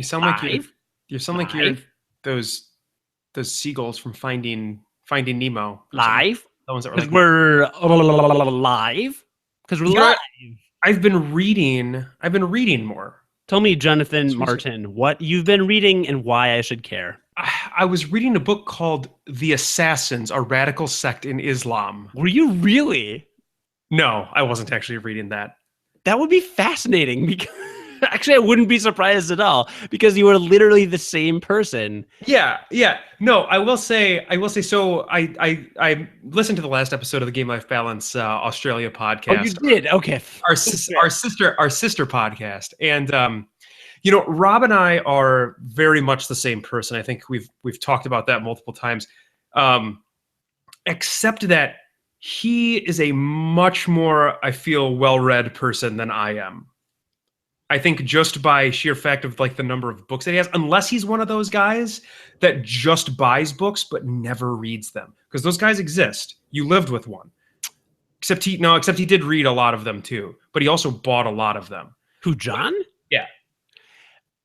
You sound like Live? you're Live? those seagulls from Finding Nemo. Or something. Live? The ones that were Because like, we're live? Because we're You know live. what? I've been reading more. Tell me, Jonathan That's recent. Martin, what you've been reading and why I should care. I was reading a book called The Assassins, a radical sect in Islam. Were you really? No, I wasn't actually reading that. That would be fascinating because actually I wouldn't be surprised at all because you are literally the same person. Yeah. No, I will say. So I listened to the last episode of the Game Life Balance Australia podcast. Oh, you did? Okay. Our sister podcast, and Rob and I are very much the same person. I think we've talked about that multiple times. Except that he is a much more, I feel, well-read person than I am. I think just by sheer fact of like the number of books that he has, unless he's one of those guys that just buys books but never reads them, because those guys exist. You lived with one. Except he did read a lot of them too, but he also bought a lot of them. Who, John? Yeah.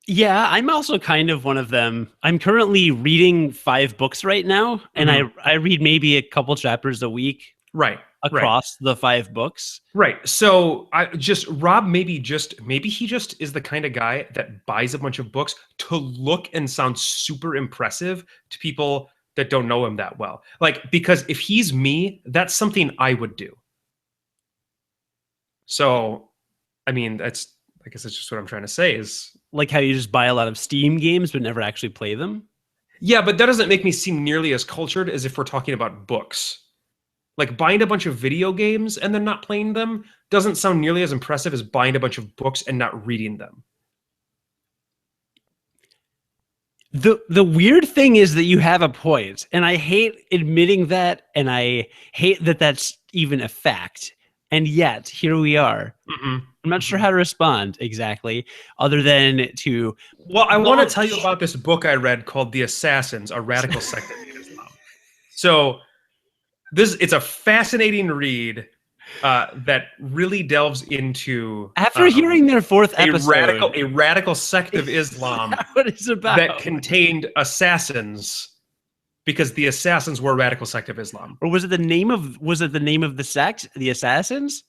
Yeah, I'm also kind of one of them. I'm currently reading 5 books right now, and I read maybe a couple chapters a week. Right. Across the 5 books. Right. So Rob maybe he just is the kind of guy that buys a bunch of books to look and sound super impressive to people that don't know him that well. Like, because if he's me, that's something I would do. So, I mean, I guess that's just what I'm trying to say is like how you just buy a lot of Steam games but never actually play them. Yeah, but that doesn't make me seem nearly as cultured as if we're talking about books. Like buying a bunch of video games and then not playing them doesn't sound nearly as impressive as buying a bunch of books and not reading them. The weird thing is that you have a point, and I hate admitting that, and I hate that that's even a fact. And yet, here we are. I'm not sure how to respond exactly, other than to... Well, I want to tell you about this book I read called The Assassins, a radical sect in Islam. So... it's a fascinating read that really delves into after hearing their 4th episode, a radical sect of Islam what it's about, that contained assassins, because the assassins were a radical sect of Islam. Or was it the name of the sect, the Assassins?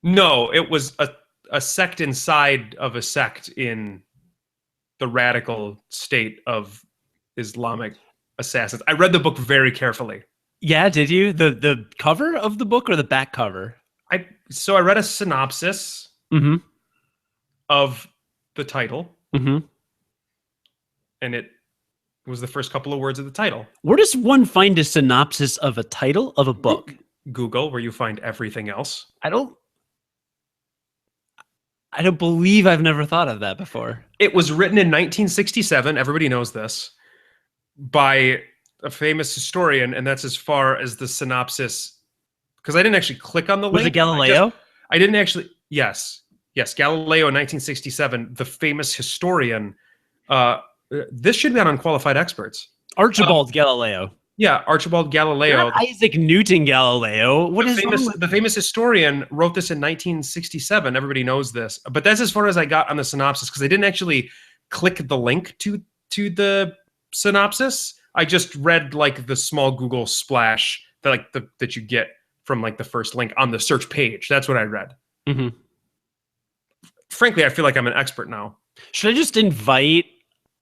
No, it was a sect inside of a sect in the radical state of Islamic assassins. I read the book very carefully. Yeah, did you? The cover of the book or the back cover? I read a synopsis of the title. And it was the first couple of words of the title. Where does one find a synopsis of a title of a book? Google, where you find everything else. I don't believe I've never thought of that before. It was written in 1967. Everybody knows this. By a famous historian, and that's as far as the synopsis, because I didn't actually click on the link. Was it Galileo? I didn't actually. Yes, Galileo in 1967, the famous historian. This should be on Unqualified Experts. Archibald Galileo. Yeah, Archibald Galileo. Not Isaac Newton Galileo. The famous historian wrote this in 1967. Everybody knows this, but that's as far as I got on the synopsis, because I didn't actually click the link to the synopsis. I just read like the small Google splash that you get from like the first link on the search page. That's what I read. Frankly, I feel like I'm an expert now. Should I just invite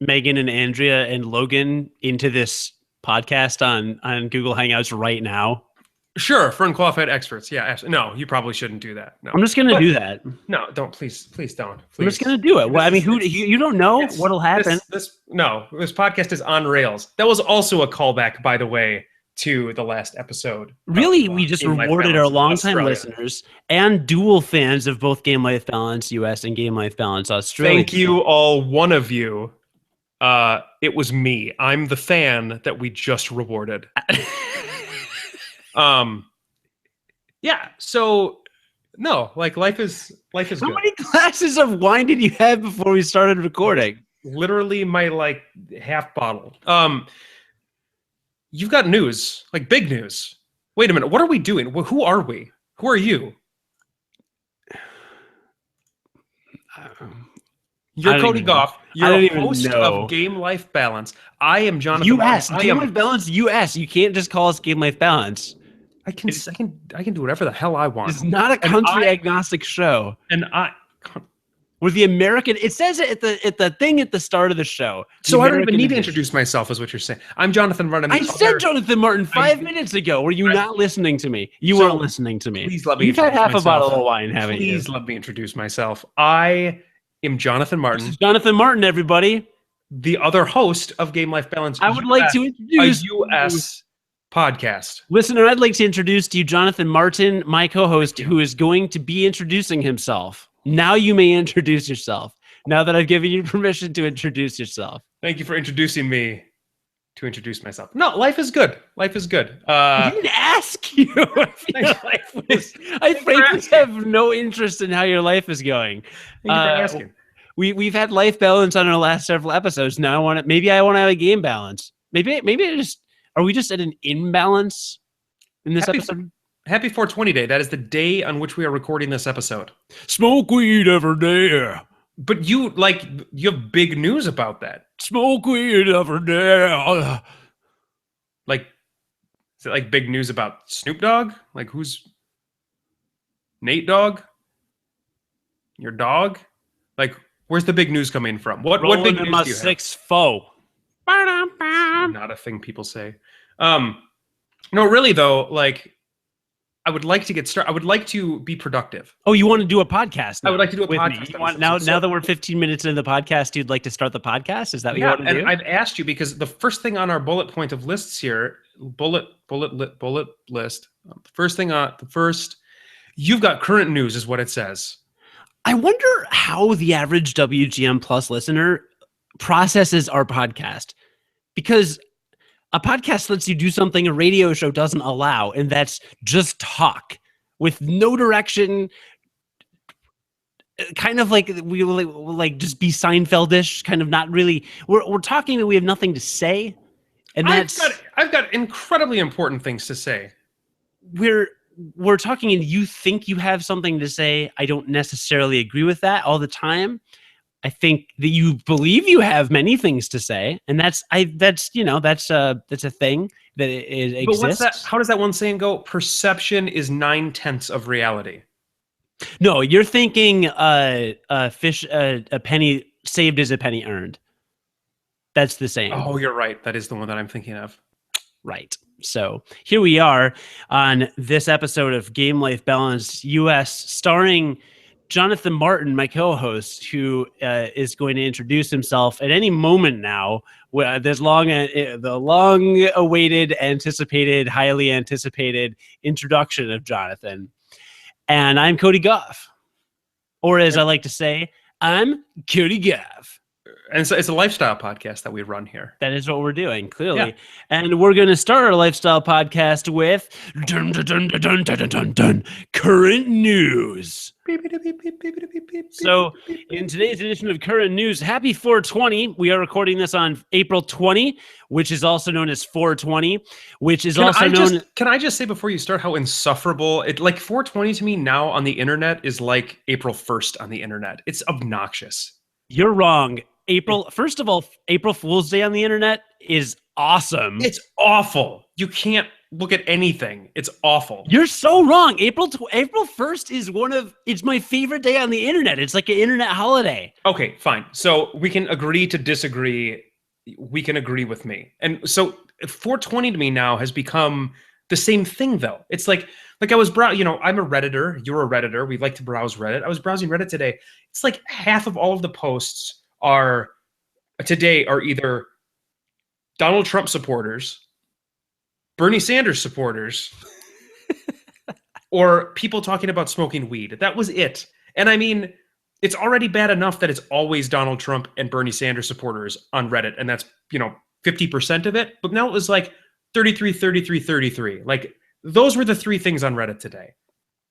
Megan and Andrea and Logan into this podcast on Google Hangouts right now? Sure, for Unqualified Experts. Yeah, absolutely. No, you probably shouldn't do that. No, I'm just going to do that. No, don't. Please don't. Please. I'm just going to do it. Well, I mean, you don't know what'll happen. This podcast is on rails. That was also a callback, by the way, to the last episode. Really, we just rewarded our longtime listeners and dual fans of both Game Life Balance U.S. and Game Life Balance Australia. Thank you, all one of you. It was me. I'm the fan that we just rewarded. Yeah. So no, like life is How good. many glasses of wine did you have before we started recording? Literally my like half bottle. You've got news, like big news. Wait a minute. What are we doing? Who are we? Who are you? You're Cody Goff. You're don't a even host know. of Game Life Balance. I am Jonathan U.S. Martin. Game Life Balance U.S. You can't just call us Game Life Balance. I can do whatever the hell I want. It's not a country agnostic show. And I With the American, it says it at the thing at the start of the show. So I don't even need to introduce myself, is what you're saying. I'm Jonathan Martin. I said Jonathan Martin 5 minutes ago. Were you not listening to me? You weren't listening to me. Please let me. You've had half a bottle of wine, haven't you? Please let me introduce myself. I am Jonathan Martin. This is Jonathan Martin, everybody. The other host of Game Life Balance. I would like to introduce a U.S. podcast. Listener, I'd like to introduce to you Jonathan Martin, my co-host, who is going to be introducing himself. Now you may introduce yourself. Now that I've given you permission to introduce yourself. Thank you for introducing me to introduce myself. No, life is good. Life is good. I didn't ask you if your life was. I frankly have no interest in how your life is going. Thank you for asking. We've had life balance on our last several episodes. Now I want to have a game balance. Maybe are we just at an imbalance in this episode? Happy 420 day. That is the day on which we are recording this episode. Smoke weed every day. But you have big news about that. Smoke weed every day. Like, is it like big news about Snoop Dogg? Like, who's Nate Dogg? Your dog? Like, where's the big news coming from? What big news do you have? 6'4". Not a thing people say. No, really though, like, I would like to get started. I would like to be productive. Oh, you want to do a podcast now? I would like to do a podcast. Now that we're 15 minutes into the podcast, you'd like to start the podcast? Is that what you want to do? And I've asked you because the first thing on our bullet point of lists here, bullet list. You've got current news is what it says. I wonder how the average WGM Plus listener processes our podcast, because a podcast lets you do something a radio show doesn't allow, and that's just talk with no direction. Kind of like we like just be Seinfeldish, kind of not really. We're talking and we have nothing to say, and I've got incredibly important things to say. We're talking and you think you have something to say. I don't necessarily agree with that all the time. I think that you believe you have many things to say, and that's a thing that exists. But what's that? How does that one saying go? Perception is 9/10 of reality. No, you're thinking a penny saved is a penny earned. That's the saying. Oh, you're right. That is the one that I'm thinking of. Right. So here we are on this episode of Game Life Balance U.S. starring Jonathan Martin, my co-host, who is going to introduce himself at any moment now. There's the long-awaited, highly anticipated introduction of Jonathan. And I'm Cody Goff. Or as I like to say, I'm Cody Goff. And so it's a lifestyle podcast that we run here. That is what we're doing, clearly. Yeah. And we're going to start our lifestyle podcast with current news. So in today's edition of Current News, happy 420. We are recording this on April 20, which is also known as 420, which is Can I just say before you start how insufferable, 420 to me now on the internet is like April 1st on the internet. It's obnoxious. You're wrong. First of all, April Fool's Day on the internet is awesome. It's awful. You can't look at anything. It's awful. You're so wrong. April 1st it's my favorite day on the internet. It's like an internet holiday. Okay, fine. So we can agree to disagree. We can agree with me. And so 420 to me now has become the same thing though. It's like I was I'm a Redditor. You're a Redditor. We like to browse Reddit. I was browsing Reddit today. It's like half of all of the posts are either Donald Trump supporters, Bernie Sanders supporters, or people talking about smoking weed. That was it. And I mean, it's already bad enough that it's always Donald Trump and Bernie Sanders supporters on Reddit. And that's, 50% of it. But now it was like 33, 33, 33. Like those were the three things on Reddit today.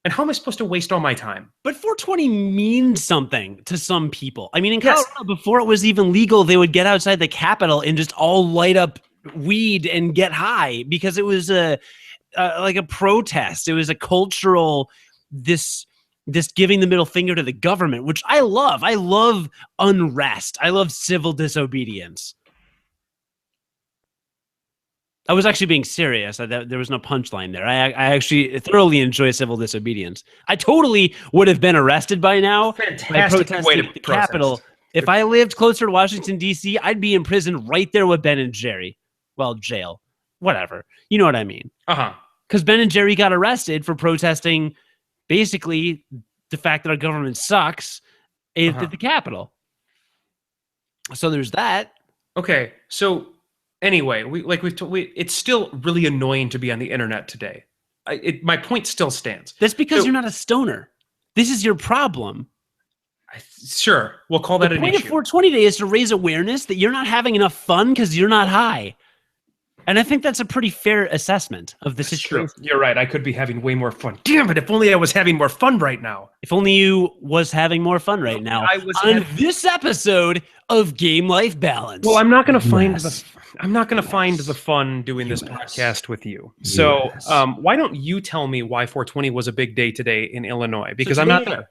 And how am I supposed to waste all my time? But 420 means something to some people. I mean, in Colorado, before it was even legal, they would get outside the Capitol and just all light up weed and get high because it was like a protest. It was a cultural, this This giving the middle finger to the government, which I love. I love unrest. I love civil disobedience. I was actually being serious. There was no punchline there. I actually thoroughly enjoy civil disobedience. I totally would have been arrested by now. Fantastic way to the Capitol. If I lived closer to Washington, D.C., I'd be in prison right there with Ben and Jerry. Well, jail. Whatever. You know what I mean. Uh-huh. Because Ben and Jerry got arrested for protesting basically the fact that our government sucks at the Capitol. So there's that. Okay, so anyway, it's still really annoying to be on the internet today. My point still stands. That's because you're not a stoner. This is your problem. Sure, we'll call that an issue. The point of 420 Day is to raise awareness that you're not having enough fun because you're not high. And I think that's a pretty fair assessment of the situation. True. You're right. I could be having way more fun. Damn it, if only I was having more fun right now. If only you was having more fun right now. This episode of Game Life Balance. Well, I'm not going to find the fun doing this podcast with you. So, why don't you tell me why 420 was a big day today in Illinois? Because I'm not there.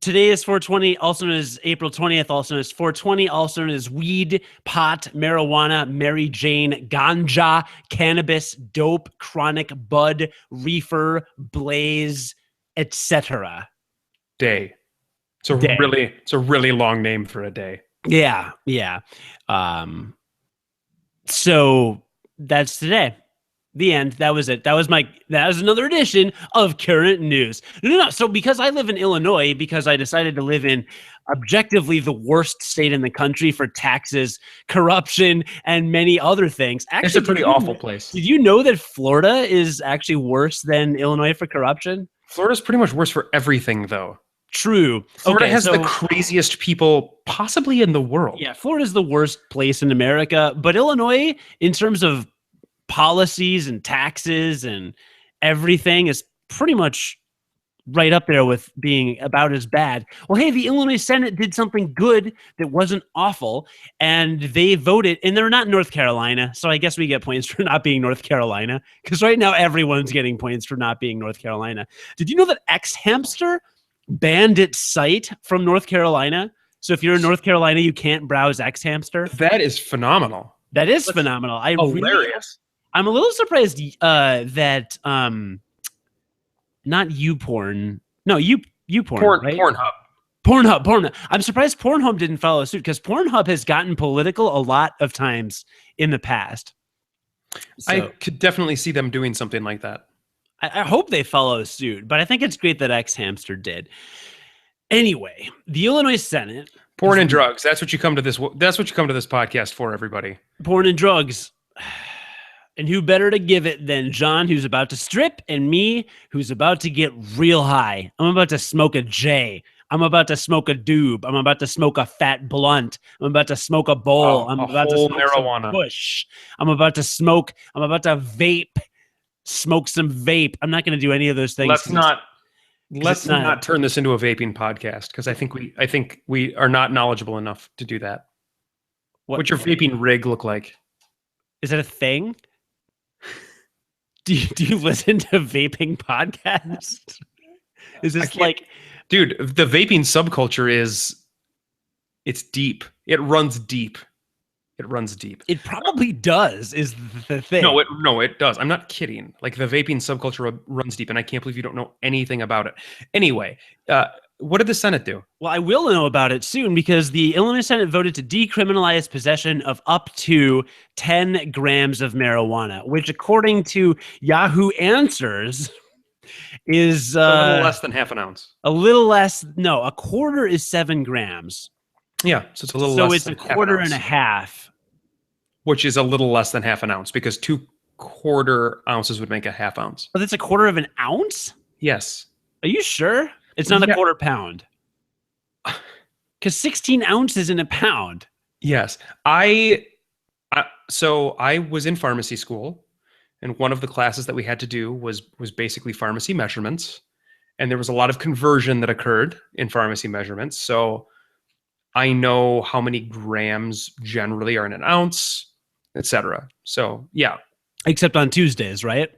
Today is 420, also known as April 20th, also known as 420, also known as weed, pot, marijuana, Mary Jane, ganja, cannabis, dope, chronic, bud, reefer, blaze, etc. Day. It's a really long name for a day. Yeah. So that's today. The end. That was it. That was another edition of Current News. No. So because I live in Illinois, because I decided to live in objectively the worst state in the country for taxes, corruption, and many other things. Actually, it's a pretty awful place. Did you know that Florida is actually worse than Illinois for corruption? Florida's pretty much worse for everything, though. True. Florida has the craziest people possibly in the world. Yeah, Florida's the worst place in America, but Illinois, in terms of policies and taxes and everything, is pretty much right up there with being about as bad. Well, hey, the Illinois Senate did something good that wasn't awful, and they voted, and they're not North Carolina, so I guess we get points for not being North Carolina, because right now everyone's getting points for not being North Carolina. Did you know that X-Hamster banned its site from North Carolina? So if you're in North Carolina, you can't browse X-Hamster. That is phenomenal. That's phenomenal. Hilarious. I'm a little surprised that not YouPorn. No, YouPorn, right? Pornhub. I'm surprised Pornhub didn't follow suit, because Pornhub has gotten political a lot of times in the past. So, I could definitely see them doing something like that. I hope they follow suit, but I think it's great that X-Hamster did. Anyway, the Illinois Senate. Porn and drugs. That's what you come to this podcast for, everybody. Porn and drugs. And who better to give it than John, who's about to strip, and me, who's about to get real high. I'm about to smoke a J. I'm about to smoke a doob. I'm about to smoke a fat blunt. I'm about to smoke a bowl. I'm about to smoke marijuana. Push. I'm about to vape. Smoke some vape. I'm not going to do any of those things. Let's not turn this into a vaping podcast, because I think we are not knowledgeable enough to do that. What's your vaping rig look like? Is it a thing? Do you listen to vaping podcasts? Is this dude, the vaping subculture it's deep. It runs deep. It probably does, is the thing. No, it does. I'm not kidding. Like, the vaping subculture runs deep, and I can't believe you don't know anything about it. Anyway, what did the Senate do? Well, I will know about it soon, because the Illinois Senate voted to decriminalize possession of up to 10 grams of marijuana, which, according to Yahoo Answers, is a little less than half an ounce. A little less. No, a quarter is 7 grams. Yeah, so it's a little less. So it's a quarter and a half. Which is a little less than half an ounce, because 2 quarter ounces would make a half ounce. But it's a quarter of an ounce? Yes. Are you sure? It's not a quarter pound. Because 16 ounces in a pound. Yes. So I was in pharmacy school, and one of the classes that we had to do was basically pharmacy measurements. And there was a lot of conversion that occurred in pharmacy measurements. So I know how many grams generally are in an ounce, etc. So, yeah. Except on Tuesdays, right?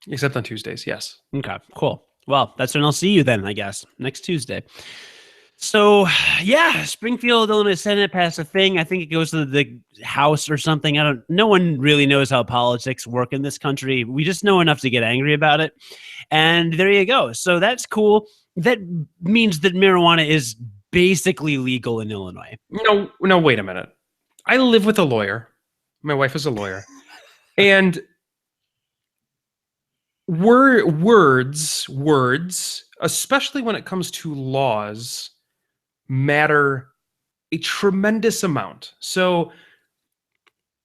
Except on Tuesdays, yes. Okay, cool. Well, that's when I'll see you then, I guess, next Tuesday. So, yeah, Springfield, Illinois Senate passed a thing. I think it goes to the House or something. No one really knows how politics work in this country. We just know enough to get angry about it. And there you go. So that's cool. That means that marijuana is basically legal in Illinois. No, wait a minute. I live with a lawyer. My wife is a lawyer. And words, especially when it comes to laws, matter a tremendous amount. So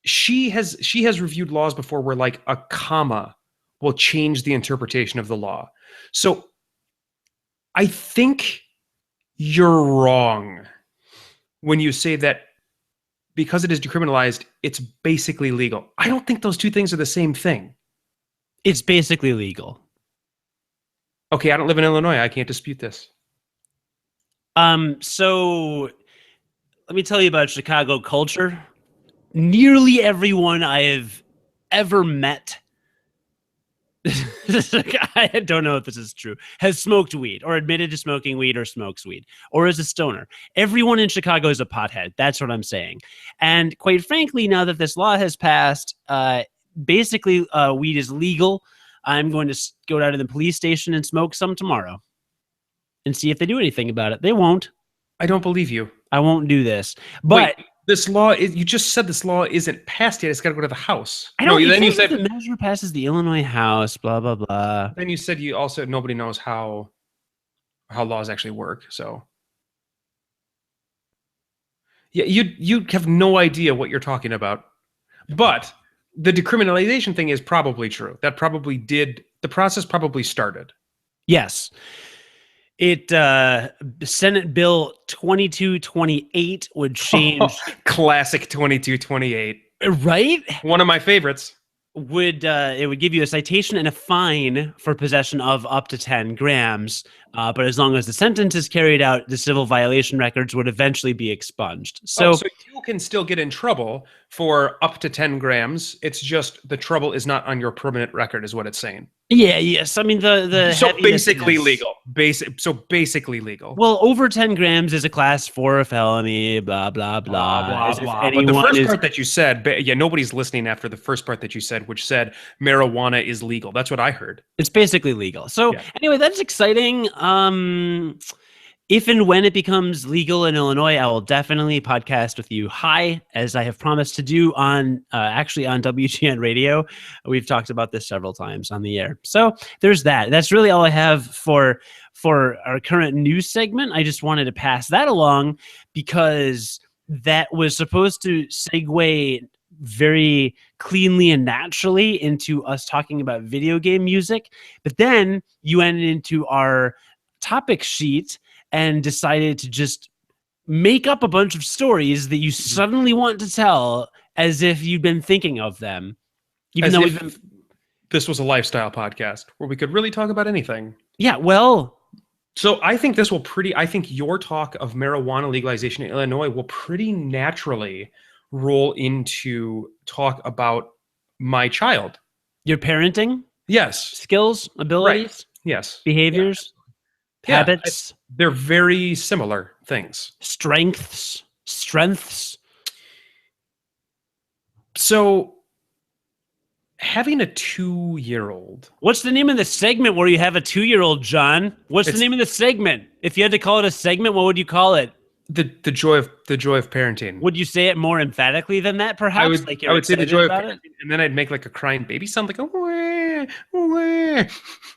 she has reviewed laws before where like a comma will change the interpretation of the law. So I think you're wrong when you say that because it is decriminalized, it's basically legal. I don't think those two things are the same thing. It's basically legal. Okay, I don't live in Illinois. I can't dispute this. So let me tell you about Chicago culture. Nearly everyone I have ever met, I don't know if this is true, has smoked weed or admitted to smoking weed or smokes weed or is a stoner. Everyone in Chicago is a pothead. That's what I'm saying. And quite frankly, now that this law has passed, basically weed is legal. I'm going to go down to the police station and smoke some tomorrow and see if they do anything about it. They won't. I don't believe you. I won't do this. But wait, this law is, you just said this law isn't passed yet. It's got to go to the House. I don't. Then you said the measure passes the Illinois House. Blah blah blah. Then you said you also nobody knows how laws actually work. So yeah, you have no idea what you're talking about. But the decriminalization thing is probably true. That probably did. The process probably started. Yes. It Senate Bill 2228 would change. Classic 2228. Right? One of my favorites. It would give you a citation and a fine for possession of up to 10 grams. But as long as the sentence is carried out, the civil violation records would eventually be expunged. So you can still get in trouble for up to 10 grams. It's just the trouble is not on your permanent record, is what it's saying. Yeah, yes. I mean, so basically legal. Basically legal. Well, over 10 grams is a class 4 felony, blah, blah, blah. But the first part that you said, nobody's listening after the first part that you said, which said marijuana is legal. That's what I heard. It's basically legal. So anyway, that's exciting. If and when it becomes legal in Illinois, I will definitely podcast with you as I have promised to do on WGN Radio. We've talked about this several times on the air. So there's that. That's really all I have for our current news segment. I just wanted to pass that along because that was supposed to segue very cleanly and naturally into us talking about video game music. But then you went into our topic sheet and decided to just make up a bunch of stories that you suddenly want to tell as if you've been thinking of them. Even though this was a lifestyle podcast where we could really talk about anything. Yeah, well... So I think your talk of marijuana legalization in Illinois will pretty naturally roll into talk about my child. Your parenting? Yes. Skills, abilities? Right. Yes. Behaviors? Yeah. Habits? They're very similar things. Strengths? So having a 2-year-old. What's the name of the segment where you have a 2-year-old, John? What's the name of the segment? If you had to call it a segment, what would you call it? The joy of parenting. Would you say it more emphatically than that, perhaps? I would say the joy of parenting, and then I'd make like a crying baby sound, like a wah, wah, wah.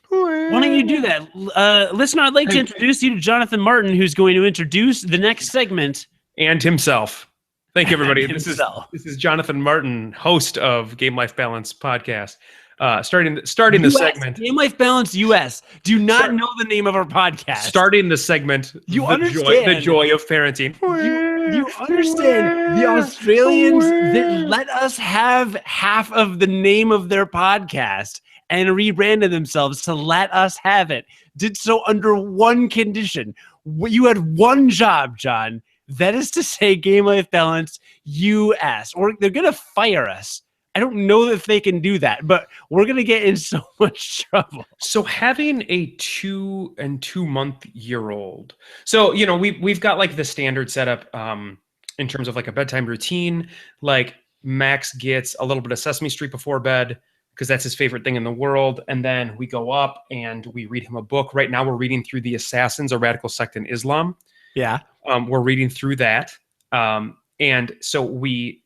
Why don't you do that? Listener, I'd like to introduce you to Jonathan Martin, who's going to introduce the next segment. And himself. Thank you, everybody. This is Jonathan Martin, host of Game Life Balance podcast. Starting the segment. Game Life Balance U.S. Do not know the name of our podcast. Starting the segment. The joy of parenting. You understand the Australians that let us have half of the name of their podcast and rebranded themselves to let us have it. Did so under one condition. You had one job, John. That is to say Game Life Balance U.S. Or they're going to fire us. I don't know if they can do that, but we're going to get in so much trouble. So having a 2 and 2 month year old, so we've got like the standard setup in terms of like a bedtime routine. Like Max gets a little bit of Sesame Street before bed because that's his favorite thing in the world, and then we go up and we read him a book. Right now we're reading through The Assassins, a radical sect in Islam. Yeah. We're reading through that, and so we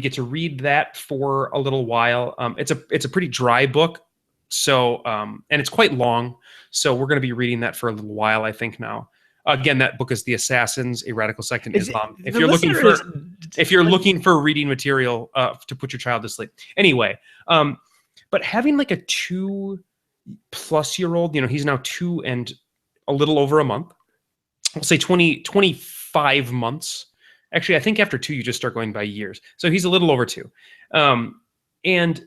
get to read that for a little while. It's a pretty dry book. So, and it's quite long. So we're going to be reading that for a little while, I think now. Again, that book is The Assassins, a radical sect in Islam. If you're looking for reading material to put your child to sleep. Anyway, but having like a 2+ year old, he's now 2 and a little over a month. I'll say 25 months. Actually, I think after 2, you just start going by years. So he's a little over 2. And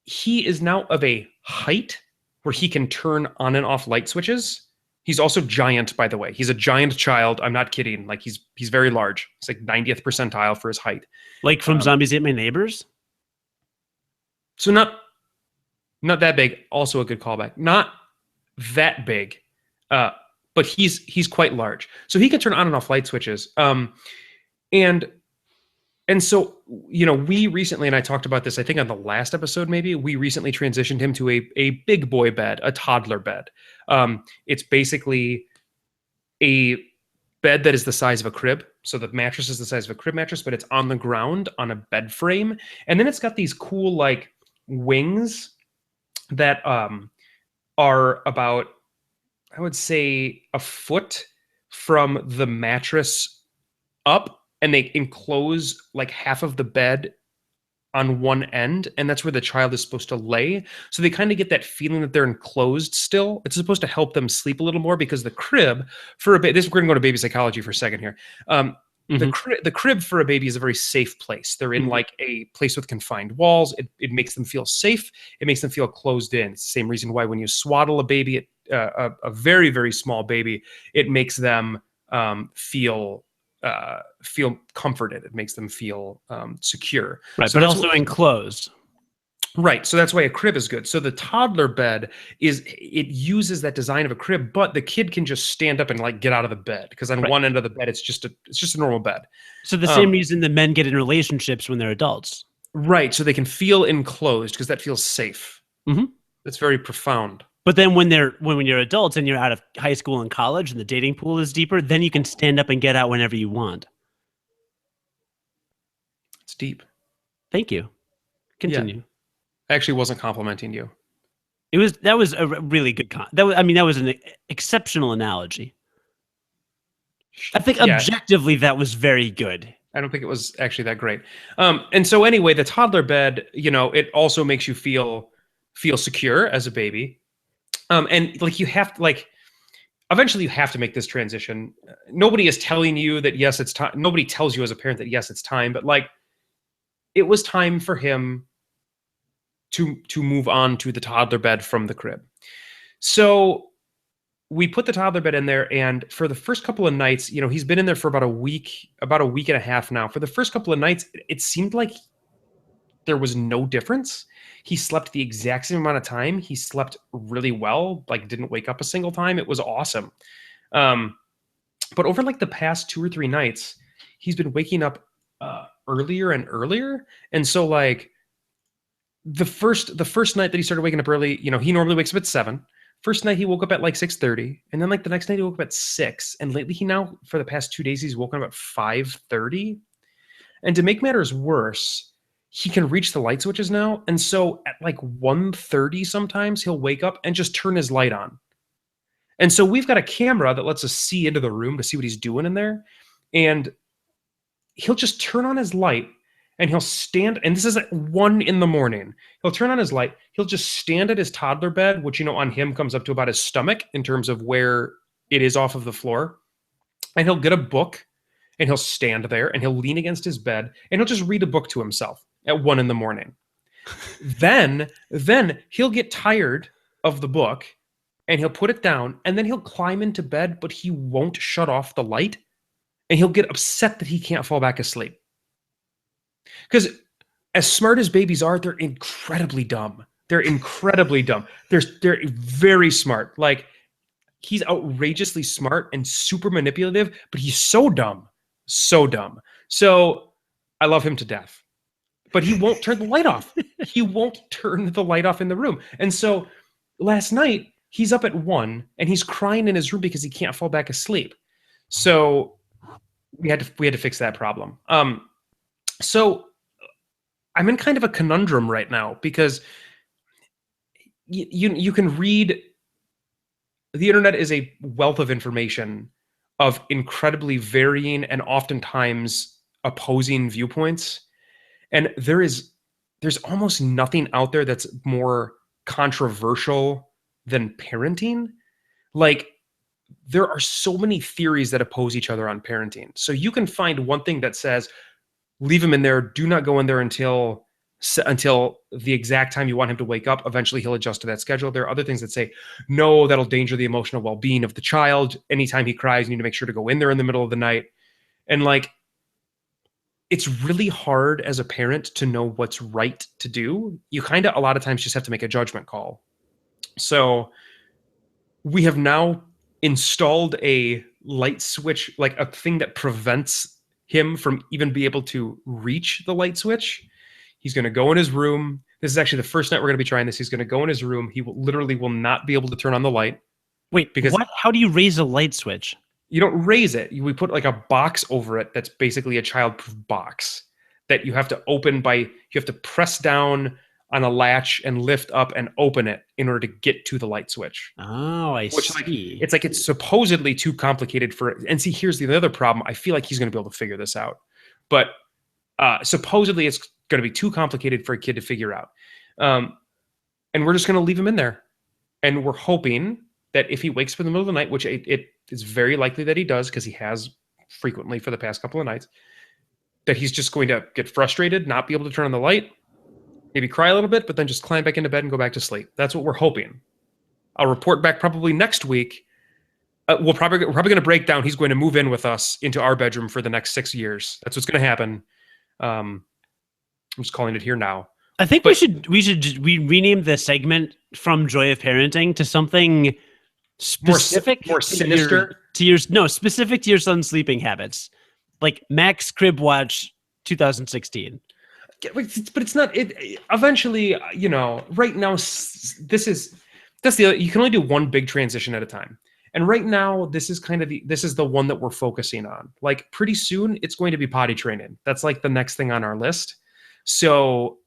he is now of a height where he can turn on and off light switches. He's also giant, by the way. He's a giant child. I'm not kidding. Like he's very large. It's like 90th percentile for his height. Like from Zombies Ate My Neighbors? So not that big. Also a good callback. Not that big. But he's quite large. So he can turn on and off light switches. And so, we recently, and I talked about this, I think on the last episode, maybe, we recently transitioned him to a big boy bed, a toddler bed. It's basically a bed that is the size of a crib. So the mattress is the size of a crib mattress, but it's on the ground on a bed frame. And then it's got these cool, like, wings that are about, I would say, a foot from the mattress up. And they enclose like half of the bed on one end, and that's where the child is supposed to lay. So they kind of get that feeling that they're enclosed still. It's supposed to help them sleep a little more because the crib for a baby, we're going to go to baby psychology for a second here. The crib for a baby is a very safe place. They're in like a place with confined walls. It makes them feel safe. It makes them feel closed in. It's the same reason why when you swaddle a baby, a very, very small baby, it makes them feel comforted. It makes them feel secure. Right, so but also enclosed. Right. So that's why a crib is good. So the toddler bed it uses that design of a crib, but the kid can just stand up and like get out of the bed because on one end of the bed it's just a normal bed. So the same reason the men get in relationships when they're adults. Right. So they can feel enclosed because that feels safe. That's very profound. But then when you're adults and you're out of high school and college and the dating pool is deeper, then you can stand up and get out whenever you want. It's deep. Thank you. Continue. Yeah. I actually wasn't complimenting you. That was a really good that was an exceptional analogy. I think objectively that was very good. I don't think it was actually that great. And so anyway, the toddler bed, it also makes you feel secure as a baby. And like you have to eventually you have to make this transition. Nobody is telling you that, yes, it's time. Nobody tells you as a parent that, yes, it's time, but like it was time for him to move on to the toddler bed from the crib. So we put the toddler bed in there, and for the first couple of nights, he's been in there for about a week and a half now. For the first couple of nights, it seemed like there was no difference. He slept the exact same amount of time. He slept really well, like didn't wake up a single time. It was awesome. But over like the past 2 or 3 nights, he's been waking up earlier and earlier. And so like the first night that he started waking up early, he normally wakes up at 7. First night he woke up at like 6:30, and then like the next night he woke up at 6. And lately for the past 2 days, he's woken up at 5:30. And to make matters worse, he can reach the light switches now. And so at like 1:30 sometimes he'll wake up and just turn his light on. And so we've got a camera that lets us see into the room to see what he's doing in there. And he'll just turn on his light and he'll stand, and this is at 1 a.m. He'll turn on his light. He'll just stand at his toddler bed, which, on him comes up to about his stomach in terms of where it is off of the floor. And he'll get a book and he'll stand there and he'll lean against his bed and he'll just read a book to himself at 1 a.m. Then he'll get tired of the book and he'll put it down, and then he'll climb into bed, but he won't shut off the light, and he'll get upset that he can't fall back asleep. Because as smart as babies are, they're incredibly dumb. They're incredibly dumb. They're very smart. Like, he's outrageously smart and super manipulative, but he's so dumb. So dumb. So I love him to death. But he won't turn the light off. He won't turn the light off in the room. And so last night, he's up at 1 and he's crying in his room because he can't fall back asleep. So we had to fix that problem. So I'm in kind of a conundrum right now because you can read. The internet is a wealth of information of incredibly varying and oftentimes opposing viewpoints. And there's almost nothing out there that's more controversial than parenting. Like, there are so many theories that oppose each other on parenting. So you can find one thing that says, leave him in there, do not go in there until the exact time you want him to wake up. Eventually he'll adjust to that schedule. There are other things that say, no, that'll danger the emotional well-being of the child. Anytime he cries, you need to make sure to go in there in the middle of the night. And like, it's really hard as a parent to know what's right to do. You kind of, a lot of times, just have to make a judgment call. So we have now installed a light switch, like a thing that prevents him from even be able to reach the light switch. He's going to go in his room. This is actually the first night we're going to be trying this. He's going to go in his room. He literally will not be able to turn on the light. Wait, because what? How do you raise a light switch? You don't raise it. We put like a box over it that's basically a childproof box that you have to open you have to press down on a latch and lift up and open it in order to get to the light switch. Oh, I see. It's supposedly too complicated for it. And see, here's the other problem. I feel like he's going to be able to figure this out. But supposedly it's going to be too complicated for a kid to figure out. And we're just going to leave him in there. And we're hoping that if he wakes up in the middle of the night, which it is very likely that he does because he has frequently for the past couple of nights, that he's just going to get frustrated, not be able to turn on the light, maybe cry a little bit, but then just climb back into bed and go back to sleep. That's what we're hoping. I'll report back probably next week. We're probably going to break down. He's going to move in with us into our bedroom for the next 6 years. That's what's going to happen. I'm just calling it here now. I think we should rename the segment from Joy of Parenting to something specific, more sinister specific to your son's sleeping habits, like Max Crib Watch 2016. But it's not. Eventually, right now, you can only do one big transition at a time. And right now, this is the one that we're focusing on. Like, pretty soon, it's going to be potty training. That's like the next thing on our list. So,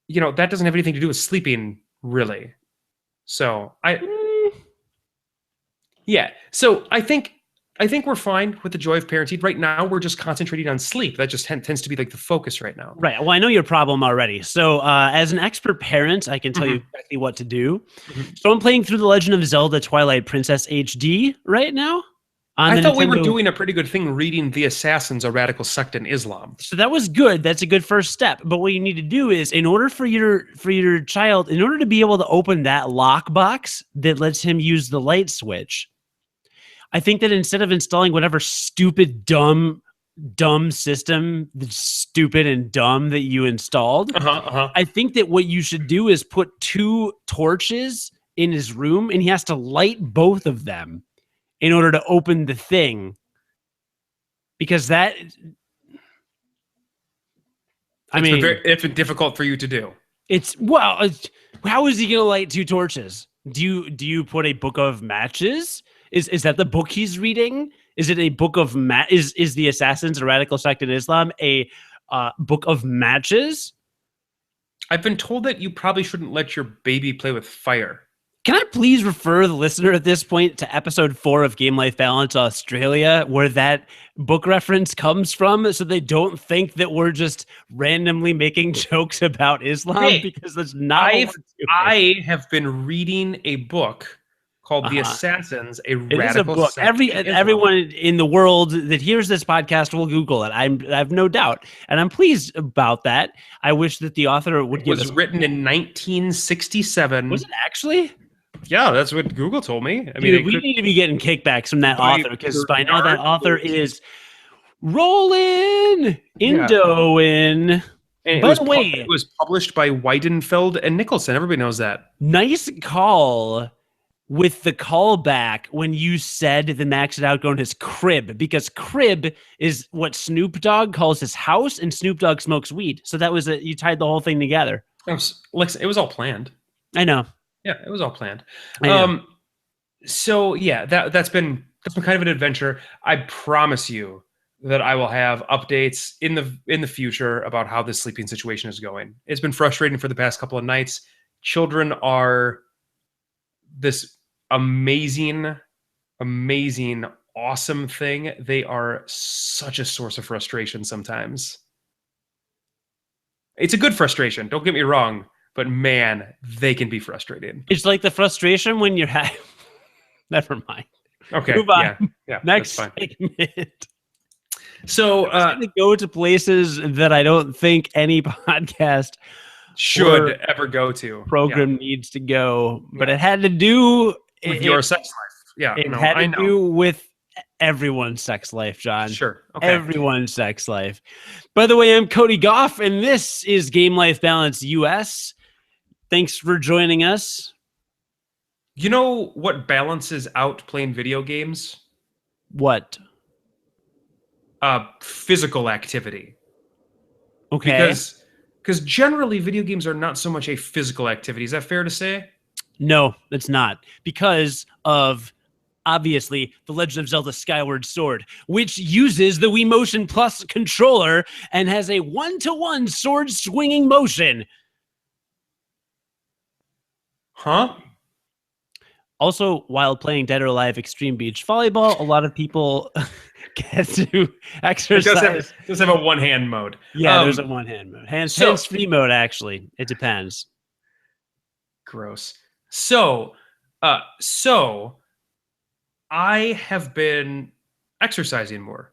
that doesn't have anything to do with sleeping, really. So yeah. So I think we're fine with the joy of parenting. Right now, we're just concentrating on sleep. That just tends to be like the focus right now. Right. Well, I know your problem already. So as an expert parent, I can tell you exactly what to do. So I'm playing through The Legend of Zelda Twilight Princess HD right now. I thought we were doing a pretty good thing reading The Assassins, a radical sect in Islam. So that was good. That's a good first step. But what you need to do is, in order for your child, in order to be able to open that lockbox that lets him use the light switch, I think that instead of installing whatever stupid, dumb system that's stupid and dumb that you installed, I think that what you should do is put 2 torches in his room, and he has to light both of them in order to open the thing. Because it's difficult for you to do. How is he going to light 2 torches? Do you put a book of matches? Is that the book he's reading? Is it a book of is The Assassins, a radical sect in Islam, a book of matches? I've been told that you probably shouldn't let your baby play with fire. Can I please refer the listener at this point to episode 4 of Game Life Balance Australia, where that book reference comes from, so they don't think that we're just randomly making jokes about Islam, because that's not. I have been reading a book called The Assassins, a radical book. sect. Everyone in the world that hears this podcast will Google it. I have no doubt, and I'm pleased about that. I wish that the author would give us. It was written in 1967. Was it actually? Yeah, that's what Google told me. I mean, we need to be getting kickbacks from that author, because by now that author is rolling in dough in. And By the it way, was published by Weidenfeld and Nicholson. Everybody knows that. nice call with the callback when you said the Max had outgrown his crib, because crib is what Snoop Dogg calls his house, and Snoop Dogg smokes weed. So that was you tied the whole thing together. It was all planned. I know. Yeah, it was all planned. I know. So yeah, that's been kind of an adventure. I promise you that I will have updates in the future about how this sleeping situation is going. It's been frustrating for the past couple of nights. Children are this amazing, awesome thing. They are such a source of frustration sometimes. It's a good frustration, don't get me wrong, but man, they can be frustrating. It's like the frustration when you're never mind. Okay. Move on. Yeah. Next segment. So going to go to places that I don't think any podcast should ever go to. Program needs to go, but it had to do with your sex life. Yeah, it had to do with everyone's sex life, John. Sure. Okay. Everyone's sex life. By the way, I'm Cody Goff, and this is Game Life Balance U.S. Thanks for joining us. You know what balances out playing video games? What? Physical activity. Okay. Because generally video games are not so much a physical activity. Is that fair to say? No, it's not. Because of, obviously, The Legend of Zelda Skyward Sword, which uses the Wii Motion Plus controller and has a 1-to-1 sword swinging motion. Huh? Also, while playing Dead or Alive Extreme Beach Volleyball, a lot of people get to exercise. It does have a one-hand mode. Yeah, there's a one-hand mode. Hands-free mode, actually. It depends. Gross. So I have been exercising more.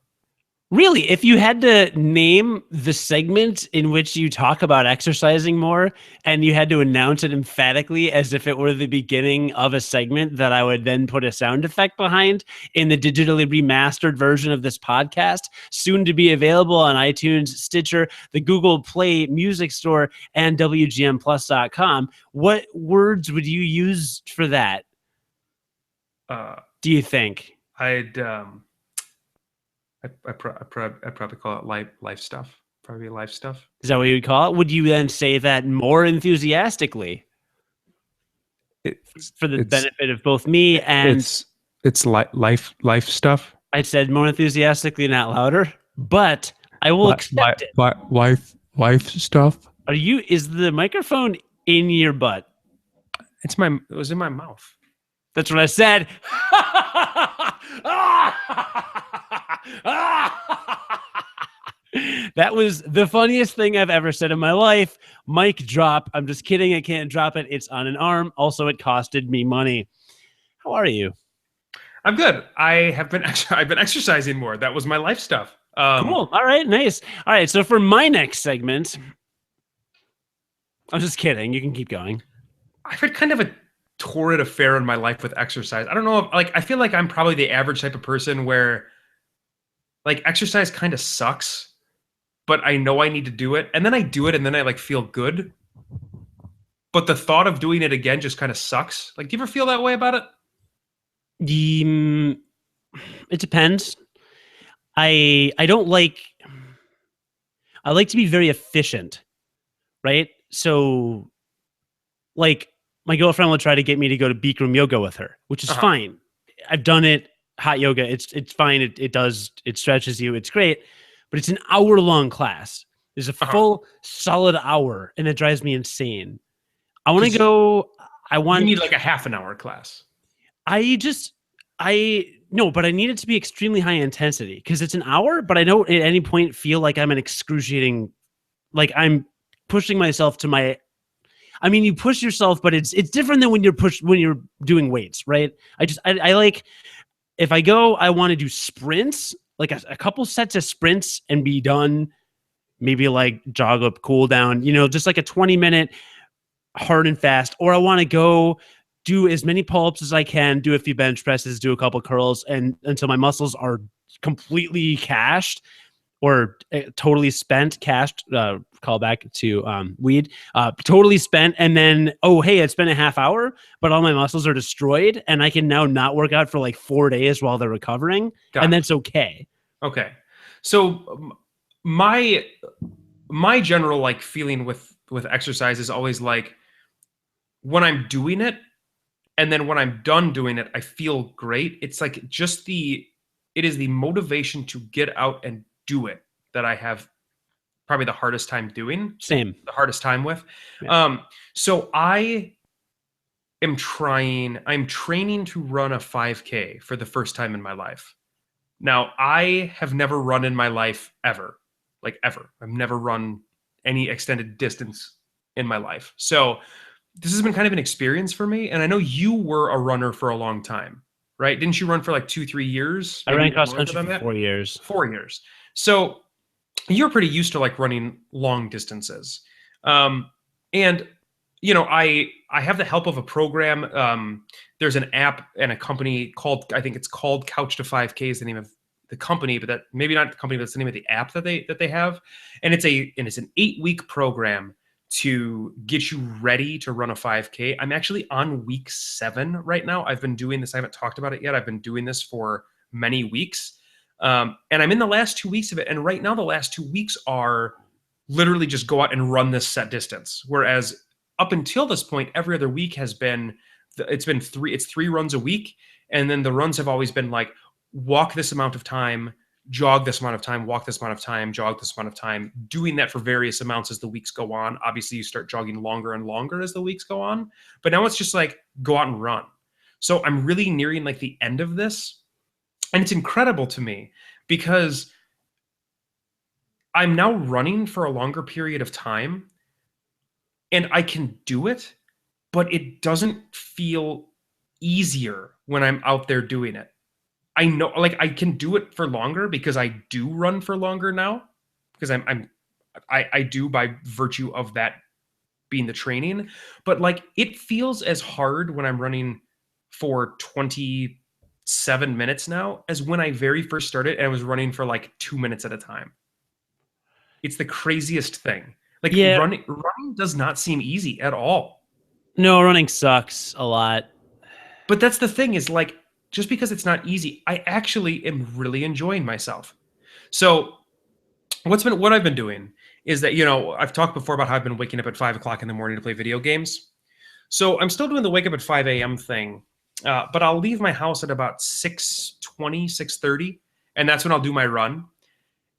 Really, if you had to name the segment in which you talk about exercising more and you had to announce it emphatically as if it were the beginning of a segment that I would then put a sound effect behind in the digitally remastered version of this podcast, soon to be available on iTunes, Stitcher, the Google Play Music Store, and WGMplus.com, what words would you use for that? Do you think? I'd probably call it life stuff. Probably life stuff. Is that what you would call it? Would you then say that more enthusiastically for the benefit of both me and it's life stuff? I said more enthusiastically, not louder, but I will accept it. Life stuff. Is the microphone in your butt? It was in my mouth. That's what I said. That was the funniest thing I've ever said in my life. Mic drop. I'm just kidding. I can't drop it. It's on an arm. Also, it costed me money. How are you? I'm good. I've been exercising more. That was my life stuff. Cool. All right. Nice. All right. So for my next segment, I'm just kidding. You can keep going. I've had kind of a torrid affair in my life with exercise. I don't know. I feel like I'm probably the average type of person where exercise kind of sucks, but I know I need to do it. And then I do it and then I feel good. But the thought of doing it again just kind of sucks. Do you ever feel that way about it? It depends. I like to be very efficient, right? So my girlfriend will try to get me to go to Bikram yoga with her, which is fine. I've done it. Hot yoga. It's fine. It stretches you. It's great, but it's an hour-long class. There's a full solid hour, and it drives me insane. I want to go. You need a half an hour class. No, but I need it to be extremely high intensity because it's an hour, but I don't at any point feel like I'm an excruciating, I'm pushing myself to my. I mean, you push yourself, but it's different than when you're doing weights, right? I like. If I go, I want to do sprints, a couple sets of sprints and be done. Maybe jog up, cool down, just a 20-minute hard and fast. Or I want to go do as many pull-ups as I can, do a few bench presses, do a couple curls, and until my muscles are completely cashed. or totally spent, cashed, call back to weed, totally spent, and then, oh, hey, it's been a half hour, but all my muscles are destroyed, and I can now not work out for like 4 days while they're recovering, and that's okay. Okay. So my general like feeling with exercise is always like when I'm doing it and then when I'm done doing it, I feel great. It's like just it is the motivation to get out and do it that I have probably the hardest time doing. Same. The hardest time with. Yeah. So I'm training to run a 5K for the first time in my life. Now, I have never run in my life ever. Like ever. I've never run any extended distance in my life. So this has been kind of an experience for me. And I know you were a runner for a long time, right? Didn't you run for like 2-3 years? I ran cross country for 4 years. 4 years. So you're pretty used to like running long distances. And you know, I have the help of a program. There's an app and a company called, I think it's called Couch to 5K is the name of the company, but that maybe not the company, but it's the name of the app that they have. And it's an 8-week program to get you ready to run a 5K. I'm actually on week 7 right now. I've been doing this. I haven't talked about it yet. I've been doing this for many weeks. And I'm in the last 2 weeks of it. And right now, the last 2 weeks are literally just go out and run this set distance. Whereas up until this point, every other week has been, it's 3 runs a week. And then the runs have always been like, walk this amount of time, jog this amount of time, walk this amount of time, jog this amount of time, doing that for various amounts as the weeks go on. Obviously, you start jogging longer and longer as the weeks go on. But now it's just like, go out and run. So I'm really nearing like the end of this. And it's incredible to me because I'm now running for a longer period of time and I can do it, but it doesn't feel easier when I'm out there doing it. I know, like, I can do it for longer because I do run for longer now because I do by virtue of that being the training, but like it feels as hard when I'm running for 27 minutes now as when I very first started and I was running for like 2 minutes at a time. It's the craziest thing. Like running does not seem easy at all. No, running sucks a lot. But that's the thing is like, just because it's not easy, I actually am really enjoying myself. So what I've been doing is that, you know, I've talked before about how I've been waking up at 5 o'clock in the morning to play video games. So I'm still doing the wake up at 5 a.m. thing, but I'll leave my house at about 6:20, 6:30, and that's when I'll do my run.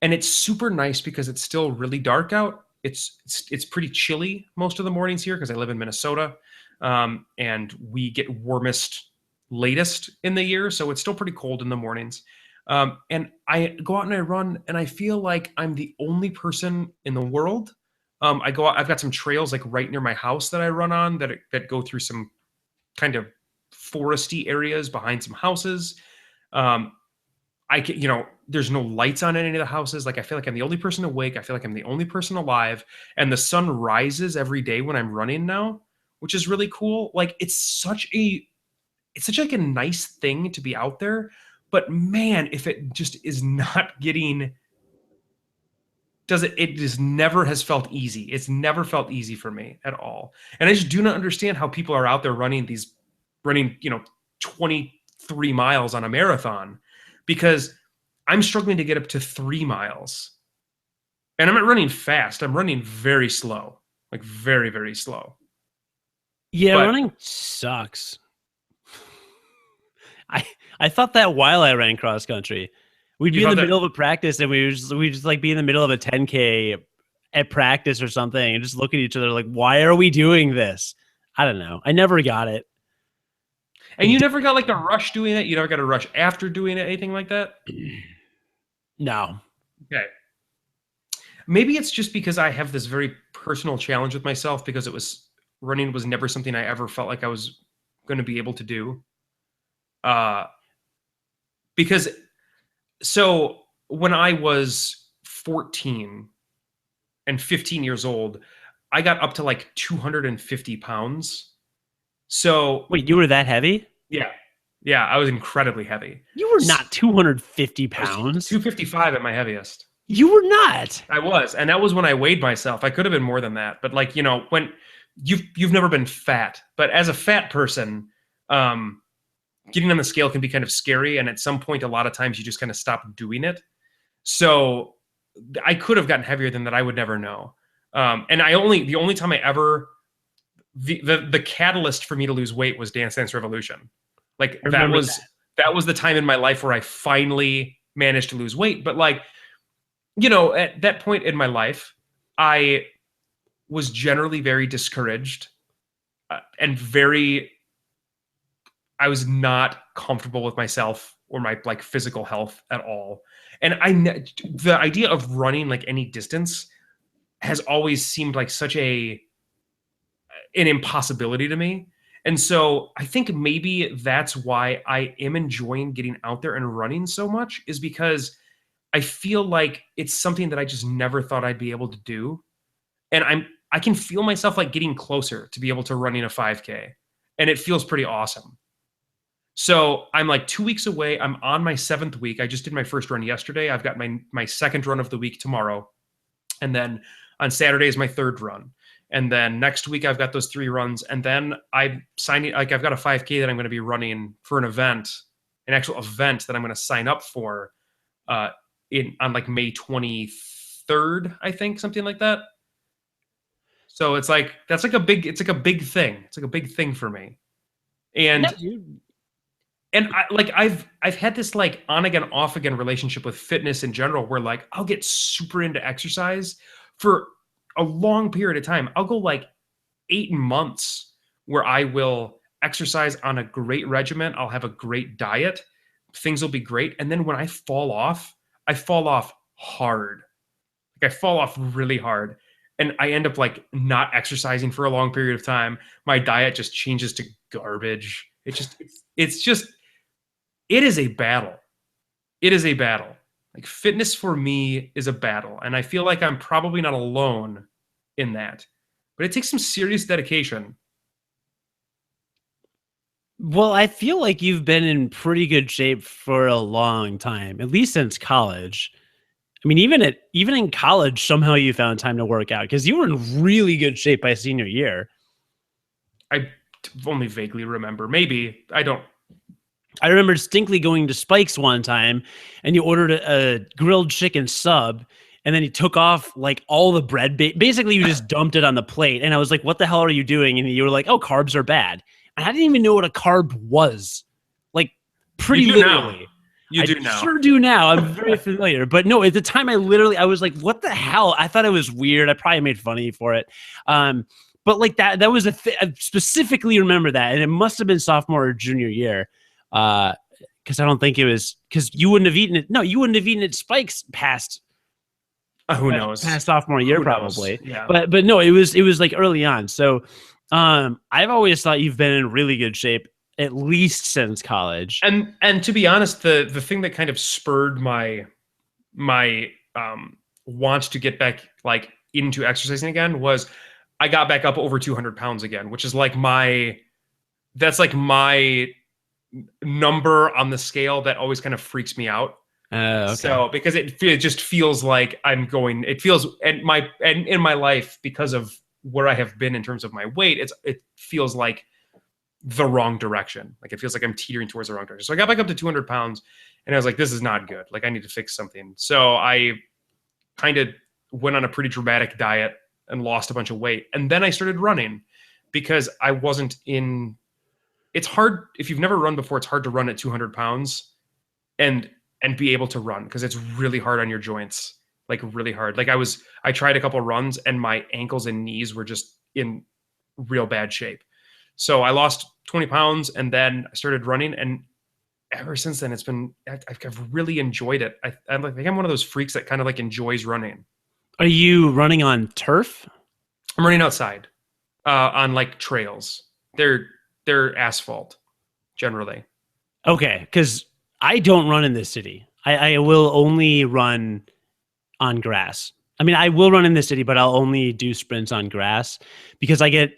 And it's super nice because it's still really dark out. It's pretty chilly most of the mornings here because I live in Minnesota, and we get warmest latest in the year, so it's still pretty cold in the mornings. And I go out and I run, and I feel like I'm the only person in the world. I go out, I've got some trails like right near my house that I run on that go through some kind of foresty areas behind some houses. I can, you know, there's no lights on any of the houses. Like I feel like I'm the only person awake. I feel like I'm the only person alive. And the sun rises every day when I'm running now, which is really cool. Like it's such like a nice thing to be out there. But man, if it just is not getting, it just never has felt easy. It's never felt easy for me at all. And I just do not understand how people are out there running, you know, 23 miles on a marathon, because I'm struggling to get up to 3 miles. And I'm not running fast. I'm running very slow, like very, very slow. Yeah, running sucks. I thought that while I ran cross country. We'd be in the middle of a practice and we'd just like be in the middle of a 10K at practice or something and just look at each other like, why are we doing this? I don't know. I never got it. And you never got like a rush doing it? You never got a rush after doing it, anything like that? No. Okay. Maybe it's just because I have this very personal challenge with myself because running was never something I ever felt like I was going to be able to do. Because so when I was 14 and 15 years old, I got up to like 250 pounds. So wait, you were that heavy? Yeah. Yeah, I was incredibly heavy. You were not 250 pounds. 255 at my heaviest. You were not. I was, and that was when I weighed myself. I could have been more than that, but like, when you've never been fat, but as a fat person, um, getting on the scale can be kind of scary, and at some point, a lot of times you just kind of stop doing it. So I could have gotten heavier than that. I would never know. And the only time I ever the catalyst for me to lose weight was Dance Dance Revolution. Like I remember that. that was the time in my life where I finally managed to lose weight. But like, at that point in my life, I was generally very discouraged and I was not comfortable with myself or my like physical health at all. And the idea of running like any distance has always seemed like such an impossibility to me. And so I think maybe that's why I am enjoying getting out there and running so much, is because I feel like it's something that I just never thought I'd be able to do. And I can feel myself like getting closer to be able to running a 5K. And it feels pretty awesome. So I'm like 2 weeks away. I'm on my 7th week. I just did my first run yesterday. I've got my second run of the week tomorrow. And then on Saturday is my third run. And then next week I've got those 3 runs. And then I've got a 5K that I'm going to be running for an actual event that I'm going to sign up for on like May 23rd, I think, something like that. So it's like it's like a big thing. It's like a big thing for me. And Yeah, and I've had this like on again off again relationship with fitness in general, where like I'll get super into exercise for a long period of time. I'll go like 8 months where I will exercise on a great regimen. I'll have a great diet. Things will be great. And then when I fall off hard. Like I fall off really hard. And I end up like not exercising for a long period of time. My diet just changes to garbage. It is a battle. It is a battle. Like fitness for me is a battle. And I feel like I'm probably not alone in that. But it takes some serious dedication. Well, I feel like you've been in pretty good shape for a long time, at least since college. I mean, even in college, somehow you found time to work out because you were in really good shape by senior year. I only vaguely remember. Maybe. I don't. I remember distinctly going to Spike's one time and you ordered a grilled chicken sub and then you took off like all the bread. Basically, you just dumped it on the plate. And I was like, what the hell are you doing? And you were like, oh, carbs are bad. And I didn't even know what a carb was. Like, pretty literally. Now. You do now. Sure do now. I'm very familiar. But no, at the time I was like, what the hell? I thought it was weird. I probably made fun of you for it. But like that was I specifically remember that. And it must have been sophomore or junior year. Because I don't think it was, because you wouldn't have eaten it. No, you wouldn't have eaten it Spikes past. Who knows? Past sophomore year, probably. Yeah. But no, it was like early on. So I've always thought you've been in really good shape, at least since college. And to be honest, the thing that kind of spurred my want to get back like into exercising again was I got back up over 200 pounds again, which is like that's like my number on the scale that always kind of freaks me out. Okay. So because it just feels like it feels and in my life, because of where I have been in terms of my weight, it feels like the wrong direction. Like it feels like I'm teetering towards the wrong direction. So I got back up to 200 pounds and I was like, this is not good. Like I need to fix something. So I kind of went on a pretty dramatic diet and lost a bunch of weight. And then I started running because I wasn't in. It's hard if you've never run before. It's hard to run at 200 pounds and be able to run because it's really hard on your joints, like really hard. Like I tried a couple of runs and my ankles and knees were just in real bad shape. So I lost 20 pounds and then I started running. And ever since then, I've really enjoyed it. I think I'm one of those freaks that kind of like enjoys running. Are you running on turf? I'm running outside on like trails. They're asphalt generally. Okay, because I don't run in this city. I will only run on grass. I mean, I will run in the city, but I'll only do sprints on grass because I get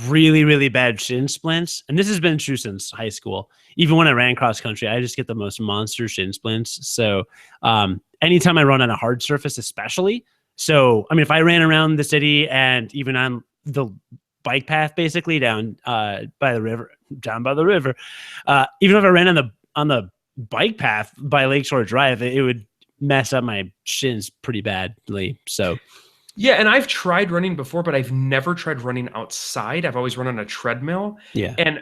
really, really bad shin splints. And this has been true since high school. Even when I ran cross country, I just get the most monster shin splints. So anytime I run on a hard surface, especially. So, I mean, if I ran around the city and even on the bike path, basically down by the river, even if I ran on the bike path by Lakeshore Drive, it would mess up my shins pretty badly. So Yeah, and I've tried running before, but I've never tried running outside. I've always run on a treadmill. yeah. And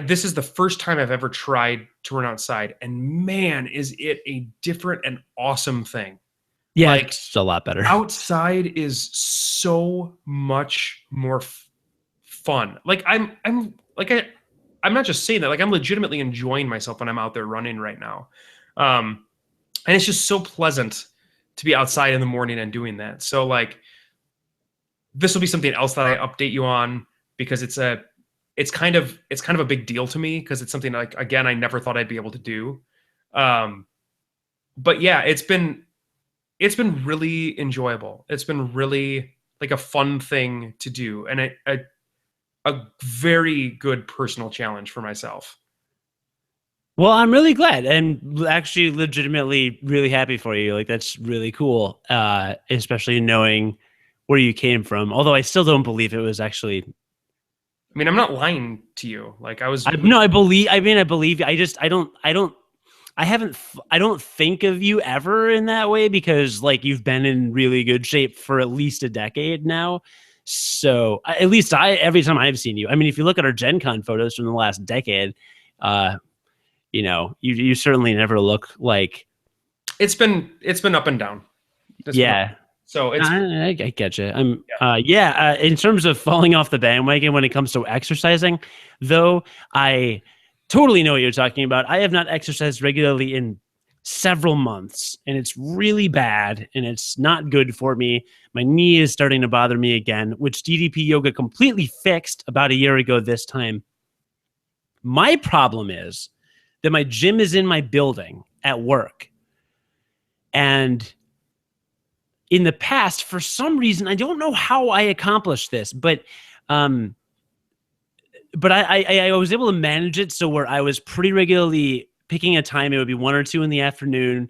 this is the first time I've ever tried to run outside. And man, is it a different and awesome thing. Yeah, Like, it's a lot better. outside is so much more fun. Like I'm not just saying that. Like I'm legitimately enjoying myself when I'm out there running right now. And it's just so pleasant to be outside in the morning and doing that. So like this will be something else that I update you on because it's kind of a big deal to me because it's something like, again, I never thought I'd be able to do. But yeah, it's been really enjoyable. It's been really like a fun thing to do and a very good personal challenge for myself. Well, I'm really glad and actually legitimately really happy for you. Like that's really cool. Especially knowing where you came from. Although I still don't believe it was actually. I mean, I'm not lying to you. Like I was. No, I believe. I mean, I believe. I don't. I don't think of you ever in that way because like you've been in really good shape for at least a decade now. So at least every time I've seen you, I mean, if you look at our Gen Con photos from the last decade, you know, you certainly never look like. It's been up and down. Yeah. So it's. I get you. In terms of falling off the bandwagon when it comes to exercising, though, I totally know what you're talking about. I have not exercised regularly in several months, and it's really bad, and it's not good for me. My knee is starting to bother me again, which DDP yoga completely fixed about a year ago this time. My problem is that my gym is in my building at work, and in the past, for some reason, I don't know how I accomplished this, but I was able to manage it so where I was pretty regularly picking a time. It would be 1 or 2 in the afternoon,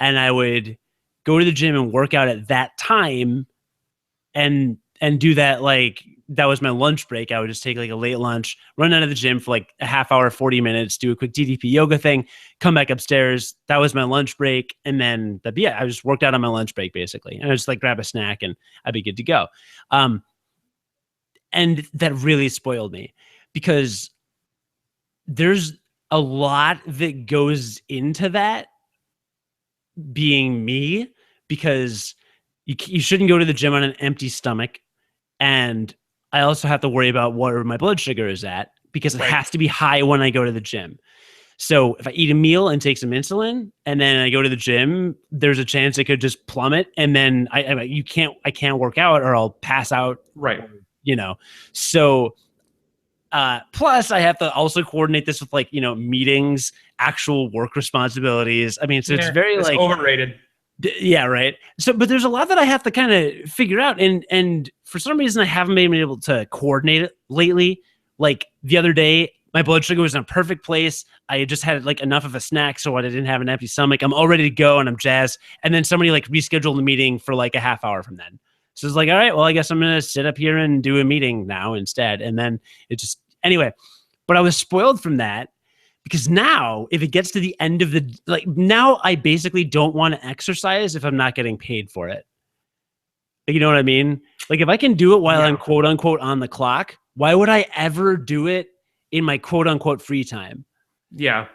and I would go to the gym and work out at that time, and do that like that was my lunch break. I would just take like a late lunch, run out of the gym for like a half hour, 40 minutes, do a quick DDP yoga thing, come back upstairs. That was my lunch break. And then I just worked out on my lunch break basically. And I just like grab a snack and I'd be good to go. And that really spoiled me because there's a lot that goes into that being me because you shouldn't go to the gym on an empty stomach. And I also have to worry about where my blood sugar is at because it has to be high when I go to the gym. So if I eat a meal and take some insulin and then I go to the gym, there's a chance it could just plummet. And then I can't work out or I'll pass out. Right. You know, so plus I have to also coordinate this with like, you know, meetings, actual work responsibilities. I mean, so it's very like overrated. Yeah, right. So, but there's a lot that I have to kind of figure out, and for some reason, I haven't been able to coordinate it lately. Like the other day, my blood sugar was in a perfect place. I just had like enough of a snack, so I didn't have an empty stomach. I'm all ready to go, and I'm jazzed. And then somebody like rescheduled the meeting for like a half hour from then. So it's like, all right, well, I guess I'm gonna sit up here and do a meeting now instead. And then it just anyway. But I was spoiled from that. Because now, if it gets to the end of the, like, now I basically don't want to exercise if I'm not getting paid for it. Like, you know what I mean? Like, if I can do it while I'm quote unquote on the clock, why would I ever do it in my quote unquote free time? Yeah.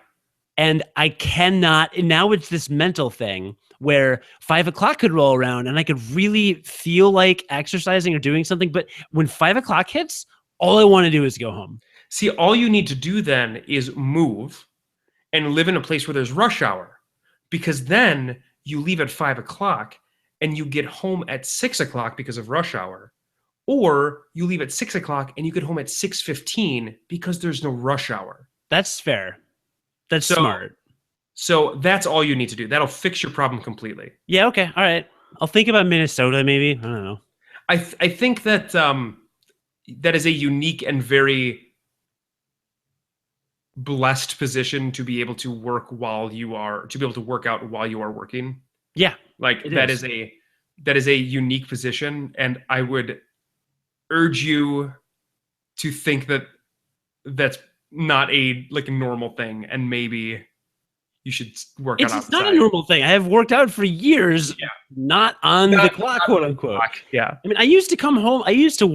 And I cannot, and now it's this mental thing where 5 o'clock could roll around and I could really feel like exercising or doing something. But when 5 o'clock hits, all I want to do is go home. See, all you need to do then is move and live in a place where there's rush hour, because then you leave at 5 o'clock and you get home at 6 o'clock because of rush hour, or you leave at 6 o'clock and you get home at 6:15 because there's no rush hour. That's fair. That's smart. So that's all you need to do. That'll fix your problem completely. Yeah. Okay. All right. I'll think about Minnesota. Maybe. I don't know. I think that that is a unique and very blessed position to be able to work while you are to be able to work out while you are working. Yeah, like that is a unique position, and I would urge you to think that that's not a normal thing, and maybe you should work out outside. It's not a normal thing. I have worked out for years, not on the clock, quote unquote. Yeah. I mean, I used to come home. I used to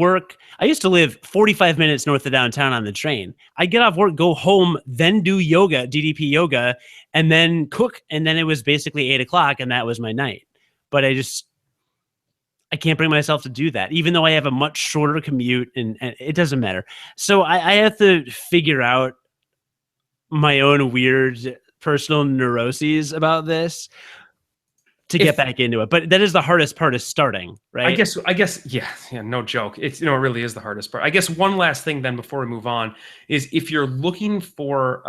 live 45 minutes north of downtown on the train. I'd get off work, go home, then do yoga, DDP yoga, and then cook. And then it was basically 8 o'clock, and that was my night. But I can't bring myself to do that, even though I have a much shorter commute, and it doesn't matter. So I have to figure out my own weird personal neuroses about this to get back into it. But that is the hardest part, is starting, right? I guess, yeah, no joke. It's, it really is the hardest part. I guess one last thing then before we move on is, if you're looking for,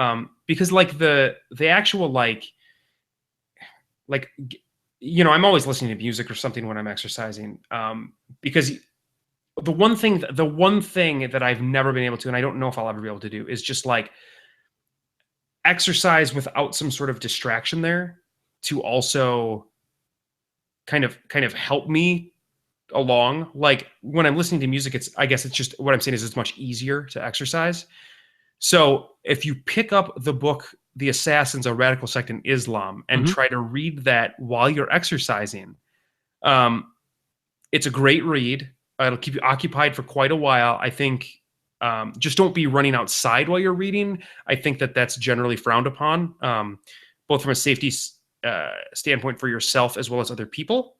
because the actual I'm always listening to music or something when I'm exercising, because the one thing that I've never been able to, and I don't know if I'll ever be able to do, is just exercise without some sort of distraction there to also kind of help me along. Like when I'm listening to music, I guess it's just, what I'm saying is, it's much easier to exercise. So if you pick up the book, The Assassins, A Radical Sect in Islam, and try to read that while you're exercising, it's a great read. It'll keep you occupied for quite a while. I think just don't be running outside while you're reading. I think that's generally frowned upon, both from a safety standpoint for yourself as well as other people.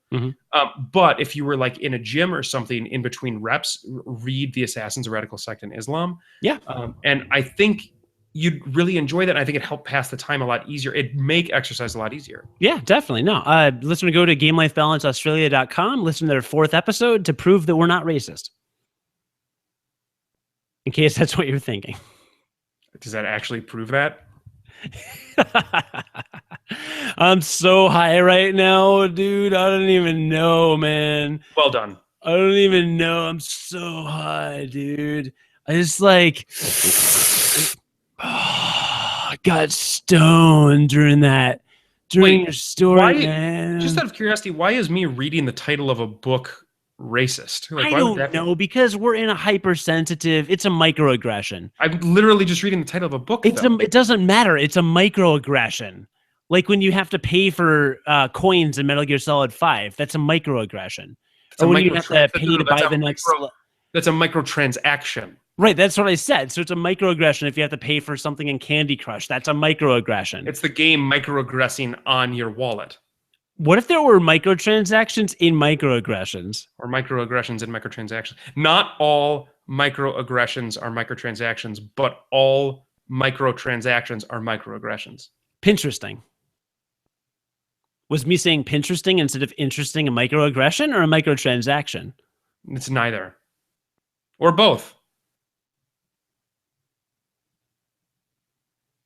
But if you were in a gym or something, in between reps, read The Assassins, A Radical Sect in Islam. Yeah. And I think you'd really enjoy that. I think it helped pass the time a lot easier. It'd make exercise a lot easier. Yeah, definitely. No, listen, go to GameLifeBalanceAustralia.com, listen to their 4th episode to prove that we're not racist. In case that's what you're thinking. Does that actually prove that? I'm so high right now, dude. I don't even know, man. Well done. I don't even know. I'm so high, dude. I just got stoned during your story, man. Just out of curiosity, why is me reading the title of a book racist? I don't know, because we're in a hypersensitive. It's a microaggression. I'm literally just reading the title of a book. It doesn't matter. It's a microaggression. Like when you have to pay for coins in Metal Gear Solid 5, that's a microaggression. Or when you have to pay to buy the next. That's a microtransaction. Right, that's what I said. So it's a microaggression if you have to pay for something in Candy Crush. That's a microaggression. It's the game microaggressing on your wallet. What if there were microtransactions in microaggressions? Or microaggressions in microtransactions. Not all microaggressions are microtransactions, but all microtransactions are microaggressions. Pinteresting. Was me saying Pinteresting instead of interesting a microaggression or a microtransaction? It's neither. Or both.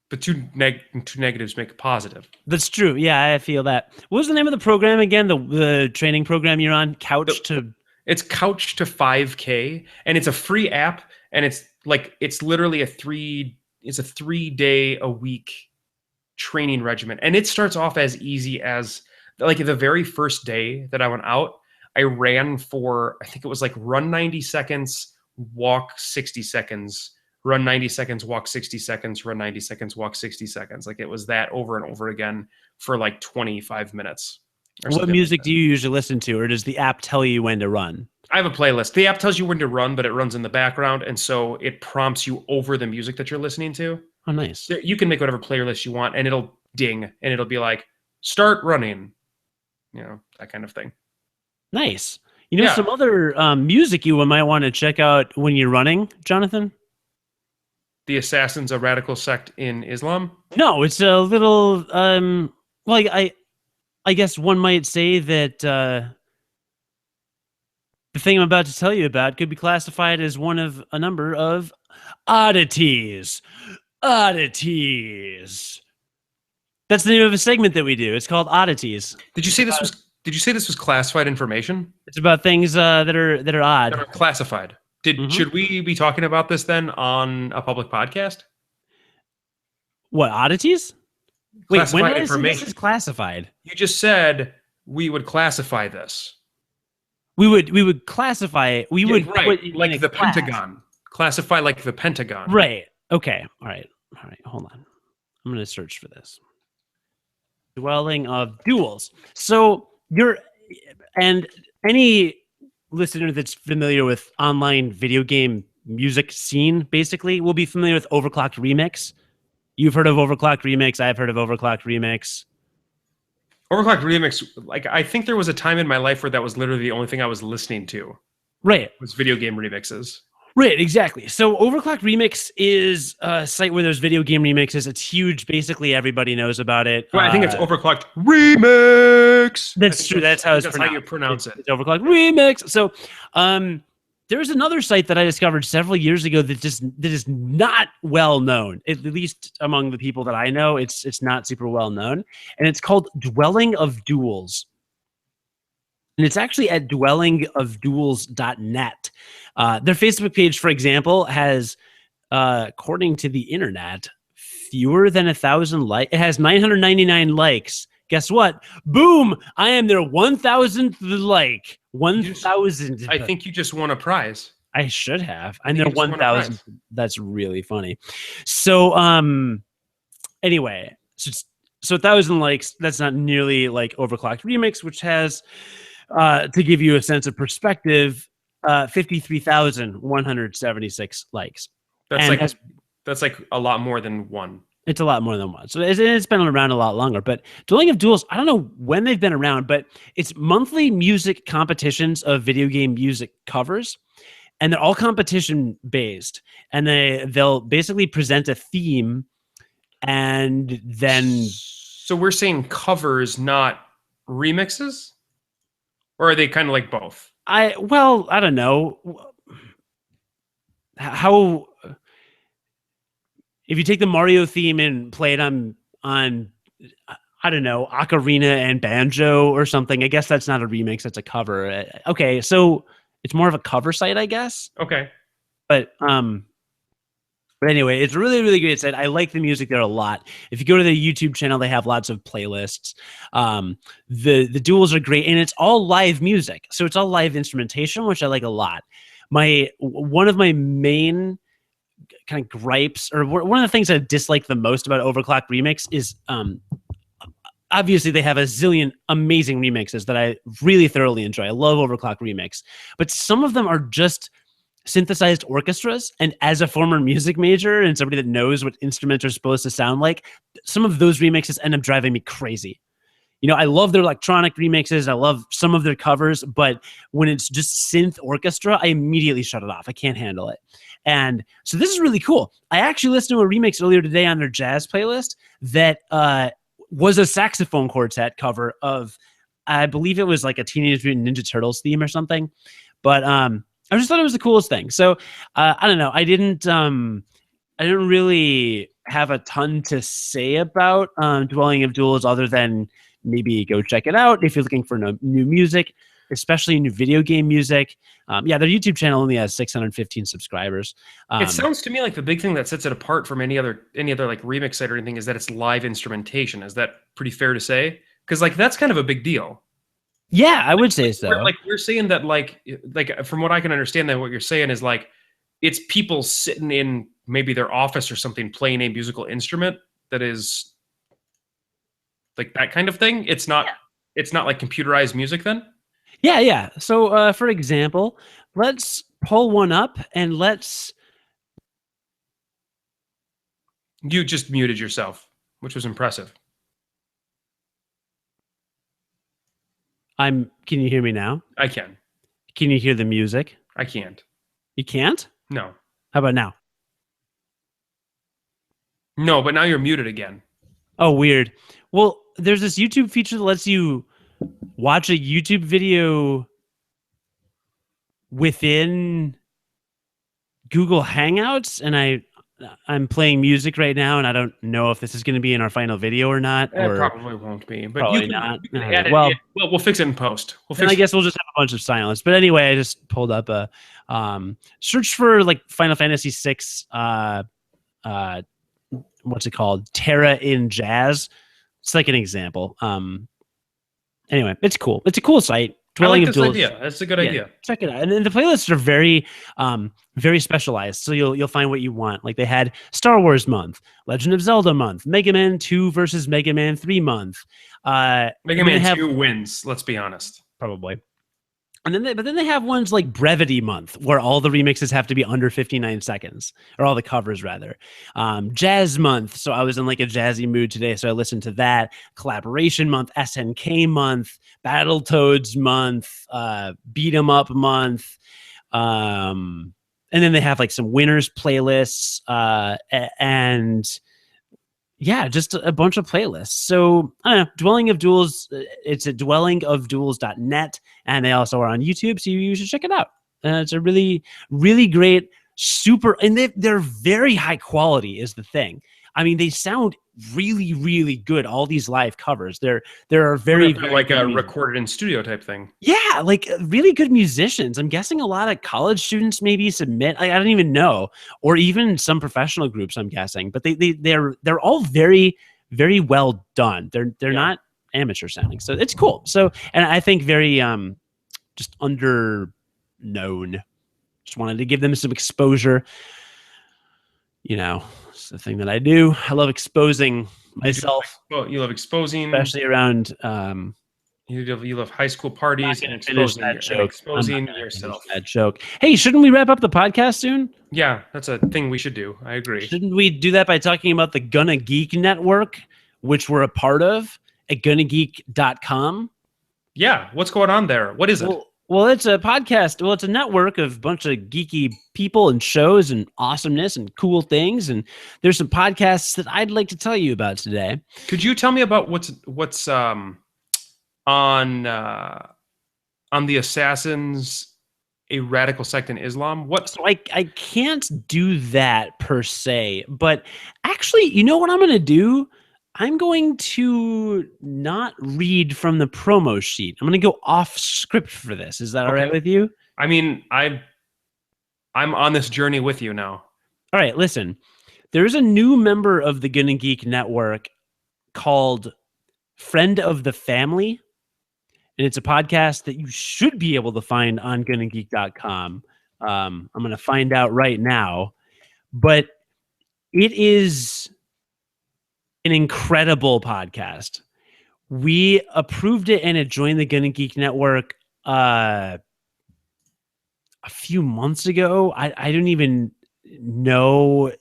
But two negatives make a positive. That's true. Yeah, I feel that. What was the name of the program again? The training program you're on? It's Couch to 5K, and it's a free app, and it's literally a 3-day a week training regimen. And it starts off as easy as the very first day that I went out, I ran for, I think it was run 90 seconds, walk 60 seconds, run 90 seconds, walk 60 seconds, run 90 seconds, walk 60 seconds. It was that over and over again for 25 minutes. What music do you usually listen to, or does the app tell you when to run? I have a playlist. The app tells you when to run, but it runs in the background, and so it prompts you over the music that you're listening to. Oh, nice. You can make whatever playlist you want, and it'll ding, and it'll be start running. That kind of thing. Nice. Some other music you might want to check out when you're running, Jonathan? The Assassins, A Radical Sect in Islam? No, it's a little... I guess one might say that the thing I'm about to tell you about could be classified as one of a number of oddities. Oddities. That's the name of a segment that we do. It's called Oddities. Did you say this was classified information? It's about things that are odd. That are classified. Should we be talking about this then on a public podcast? What, oddities? Wait, when Classified did I say this information. is classified? You just said we would classify this. We would classify it. We would right, put like the Pentagon. Classify like the Pentagon. Right. Okay. All right. Hold on. I'm going to search for this. Dwelling of duels. So and any listener that's familiar with online video game music scene basically will be familiar with Overclocked Remix. You've heard of Overclocked Remix. I've heard of Overclocked Remix. Overclocked Remix, like I think there was a time in my life where that was literally the only thing I was listening to. Right. Was video game remixes. Right, exactly. So Overclocked Remix is a site where there's video game remixes. It's huge. Basically, everybody knows about it. Well, I think it's Overclocked Remix. That's true. That's how how you pronounce it. It's Overclocked Remix. So there's another site that I discovered several years ago that is not well known. At least among the people that I know, it's not super well known. And it's called Dwelling of Duels. And it's actually at dwellingofduels.net. Their Facebook page, for example, has, according to the internet, fewer than 1,000 likes. It has 999 likes. Guess what? Boom! I am their 1,000th like. 1,000. I think you just won a prize. I should have. I'm their 1,000th. That's really funny. So, anyway, so 1,000 likes. That's not nearly like Overclocked Remix, which has, to give you a sense of perspective, 53,176 likes. That's like a lot more than one. It's a lot more than one. So it's been around a lot longer. But Dwelling of Duels, I don't know when they've been around, but it's monthly music competitions of video game music covers. And they're all competition based. And they'll basically present a theme and then... So we're saying covers, not remixes? Or are they kind of like both? I don't know. How... If you take the Mario theme and play it on I don't know, ocarina and banjo or something, I guess that's not a remix, that's a cover. Okay, so it's more of a cover site, I guess. Okay. But anyway, it's a really, really great site. I like the music there a lot. If you go to their YouTube channel, they have lots of playlists. The duels are great, and it's all live music. So it's all live instrumentation, which I like a lot. One of my main kind of gripes, or one of the things I dislike the most about Overclocked Remix is obviously they have a zillion amazing remixes that I really thoroughly enjoy. I love Overclocked Remix, but some of them are just synthesized orchestras. And as a former music major and somebody that knows what instruments are supposed to sound like, some of those remixes end up driving me crazy. You know, I love their electronic remixes. I love some of their covers, but when it's just synth orchestra, I immediately shut it off. I can't handle it. And so this is really cool. I actually listened to a remix earlier today on their jazz playlist that was a saxophone quartet cover of, I believe it was like a Teenage Mutant Ninja Turtles theme or something. But I just thought it was the coolest thing. So I don't know. I didn't really have a ton to say about Dwelling of Duels other than maybe go check it out if you're looking for new music, especially new video game music. Yeah, their YouTube channel only has 615 subscribers. It sounds to me like the big thing that sets it apart from any other like remix site or anything is that it's live instrumentation. Is that pretty fair to say? Because like that's kind of a big deal. Yeah, I would say so. We're saying that like from what I can understand, that what you're saying is like it's people sitting in maybe their office or something playing a musical instrument that is like that kind of thing. It's not like computerized music then? Yeah. So for example, let's pull one up and You just muted yourself, which was impressive. Can you hear me now? I can. Can you hear the music? I can't. You can't? No. How about now? No, but now you're muted again. Oh, weird. Well, there's this YouTube feature that lets you watch a YouTube video within Google Hangouts, and I'm playing music right now, and I don't know if this is going to be in our final video or not, It or probably won't be, but probably not. you All can right. add it. Yeah, Well, well, we'll fix it in post. We'll then fix I it. guess we'll just have a bunch of silence. But anyway, I just pulled up a search for like Final Fantasy VI. Uh, what's it called? Terra in Jazz. It's like an example. Anyway, it's cool. It's a cool site. I Dwelling like of this Duels. idea. That's a good Yeah, idea. check it out. And then the playlists are very specialized. So you'll find what you want. Like they had Star Wars month, Legend of Zelda month, Mega Man 2 versus Mega Man 3 month. Mega Man 2 wins. Let's be honest. Probably. And then they have ones like Brevity Month, where all the remixes have to be under 59 seconds, or all the covers rather. Jazz Month, so I was in like a jazzy mood today, so I listened to that. Collaboration Month, SNK Month, Battletoads Month, Beat 'em Up Month, and then they have like some winners playlists, and yeah, just a bunch of playlists. So I don't know, Dwelling of Duels, it's at dwellingofduels.net, and they also are on YouTube, so you should check it out. It's a really, really great, super, and they're very high quality is the thing. I mean, they sound really, really good. All these live covers, there are very, very like good a recorded in studio type thing. yeah, like really good musicians. I'm guessing a lot of college students maybe submit. I don't even know, or even some professional groups. I'm guessing, but they're all very, very well done. They're not amateur sounding, so it's cool. So, and I think very just under known. Just wanted to give them some exposure. You know, it's the thing that I do. I love exposing myself. Well, you love exposing, especially around you love high school parties and exposing yourself. That joke. Hey, shouldn't we wrap up the podcast soon? Yeah, that's a thing we should do. I agree. Shouldn't we do that by talking about the Gonna Geek Network, which we're a part of at gonnageek.com? Yeah, what's going on there? What is it? Well, it's a podcast. Well, it's a network of a bunch of geeky people and shows and awesomeness and cool things. And there's some podcasts that I'd like to tell you about today. Could you tell me about what's on the Assassins, a radical sect in Islam? What? So I can't do that per se, but actually, you know what I'm going to do? I'm going to not read from the promo sheet. I'm going to go off script for this. Is that all right with you? I mean, I'm on this journey with you now. All right, listen. There's a new member of the Gonna Geek Network called Friend of the Family. And it's a podcast that you should be able to find on gonnageek.com. I'm going to find out right now. But it is an incredible podcast. We approved it and it joined the Gonna Geek Network a few months ago. I don't even know.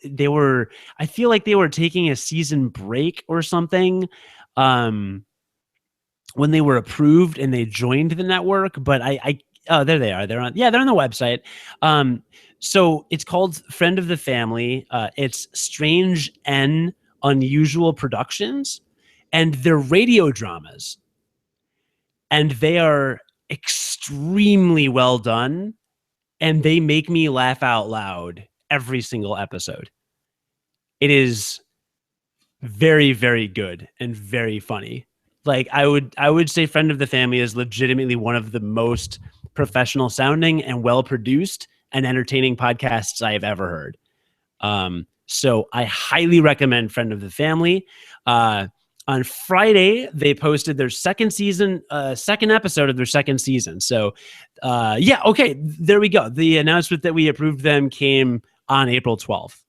I feel like they were taking a season break or something. When they were approved and they joined the network, but oh, there they are. They're on the website. So it's called Friend of the Family. It's Strange and Unusual Productions, and they're radio dramas, and they are extremely well done, and they make me laugh out loud every single episode. It is very, very good and very funny. Like I would say Friend of the Family is legitimately one of the most professional sounding and well produced and entertaining podcasts I have ever heard. So I highly recommend Friend of the Family. On Friday, they posted their second episode of their second season. So okay, there we go. The announcement that we approved them came on April 12th.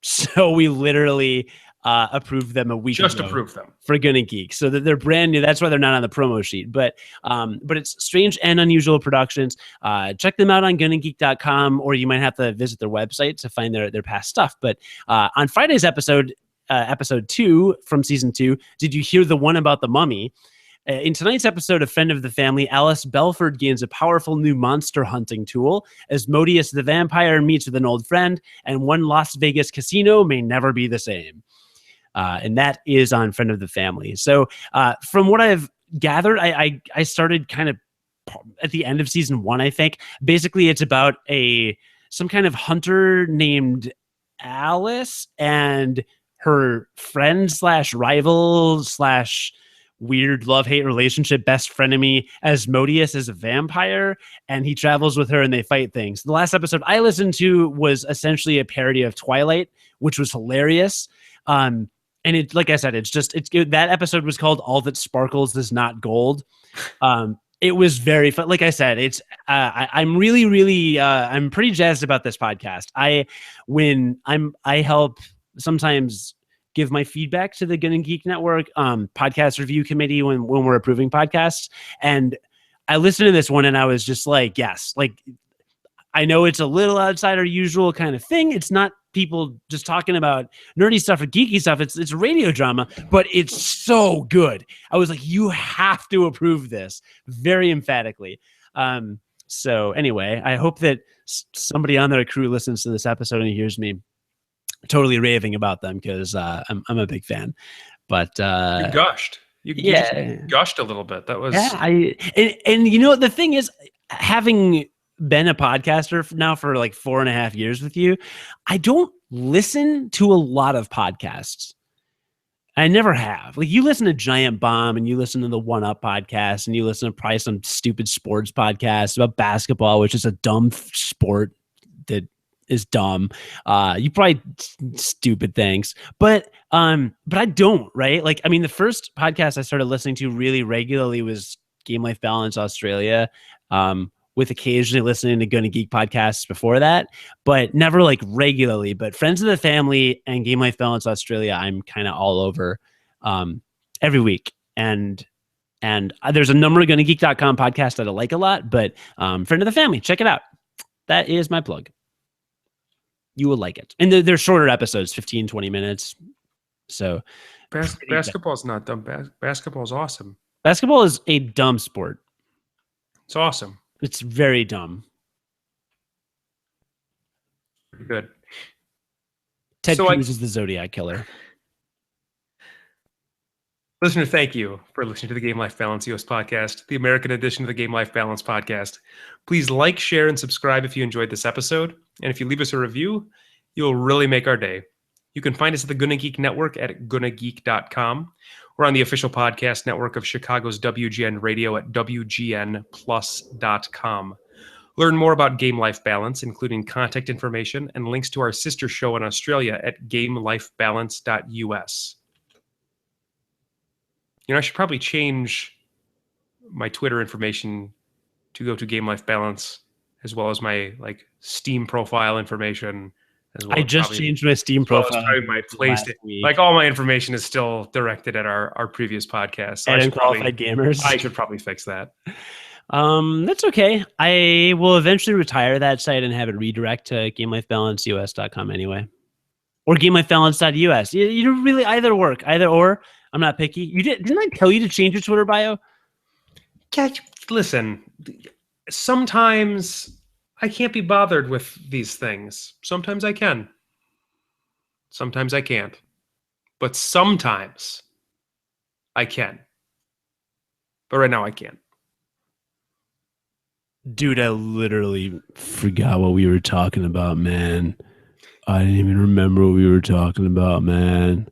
So we literally approved them a week ago. Just approved them for Gonna Geek, so that they're brand new. That's why they're not on the promo sheet. But it's Strange and Unusual Productions. Check them out on gonnageek.com, or you might have to visit their website to find their past stuff. But on Friday's episode 2 from season 2, did you hear the one about the mummy? In tonight's episode of Friend of the Family, Alice Belford gains a powerful new monster hunting tool as Modius the vampire meets with an old friend, and one Las Vegas casino may never be the same. And that is on Friend of the Family. So from what I've gathered, I started kind of at the end of season 1, I think. Basically, it's about some kind of hunter named Alice and her friend slash rival slash weird love-hate relationship best frenemy Asmodeus is a vampire, and he travels with her and they fight things. The last episode I listened to was essentially a parody of Twilight, which was hilarious. And it, like I said, that episode was called All That Sparkles Is Not Gold. It was very fun. Like I said, I'm really I'm pretty jazzed about this podcast. I help sometimes give my feedback to the Gun and Geek Network podcast review committee when we're approving podcasts. And I listened to this one and I was just like, yes, like I know it's a little outside our usual kind of thing. It's not people just talking about nerdy stuff or geeky stuff. It's radio drama, but it's so good. I was like, you have to approve this very emphatically. So anyway, I hope that somebody on their crew listens to this episode and hears me totally raving about them, because I'm a big fan. But you gushed. You just gushed a little bit. That was and you know the thing is, having been a podcaster now for like 4.5 years with you, I don't listen to a lot of podcasts. I never have. Like, you listen to Giant Bomb and you listen to the One Up podcast and you listen to probably some stupid sports podcast about basketball, which is a dumb sport that is dumb. You probably stupid things, but I don't, right? Like, I mean, the first podcast I started listening to really regularly was Game Life Balance Australia, with occasionally listening to Gun and Geek podcasts before that, but never like regularly. But Friends of the Family and Game Life Balance Australia, I'm kind of all over every week. And there's a number of GunandGeek.com podcasts that I like a lot, but Friend of the Family, check it out. That is my plug. You will like it. And they're shorter episodes, 15, 20 minutes. So basketball's not dumb. Basketball's awesome. Basketball is a dumb sport. It's awesome. It's very dumb. Pretty good. Ted Cruz is the Zodiac Killer. Listener, thank you for listening to the Game Life Balance U.S. podcast, the American edition of the Game Life Balance podcast. Please like, share, and subscribe if you enjoyed this episode. And if you leave us a review, you'll really make our day. You can find us at the Gun and Geek Network at gunnageek.com. We're on the official podcast network of Chicago's WGN Radio at WGNplus.com. Learn more about Game Life Balance, including contact information and links to our sister show in Australia at GameLifeBalance.us. You know, I should probably change my Twitter information to go to Game Life Balance, as well as my like Steam profile information. As well. I just changed my Steam profile. My PlayStation. Like, all my information is still directed at our previous podcast. So and Qualified Gamers. I should probably fix that. That's okay. I will eventually retire that site and have it redirect to GameLifeBalanceUS.com anyway, or GameLifeBalance.us. You don't really either work, either or. I'm not picky. You didn't I tell you to change your Twitter bio? Listen, sometimes I can't be bothered with these things. Sometimes I can. Sometimes I can't. But sometimes I can. But right now I can't. Dude, I literally forgot what we were talking about, man. I didn't even remember what we were talking about, man.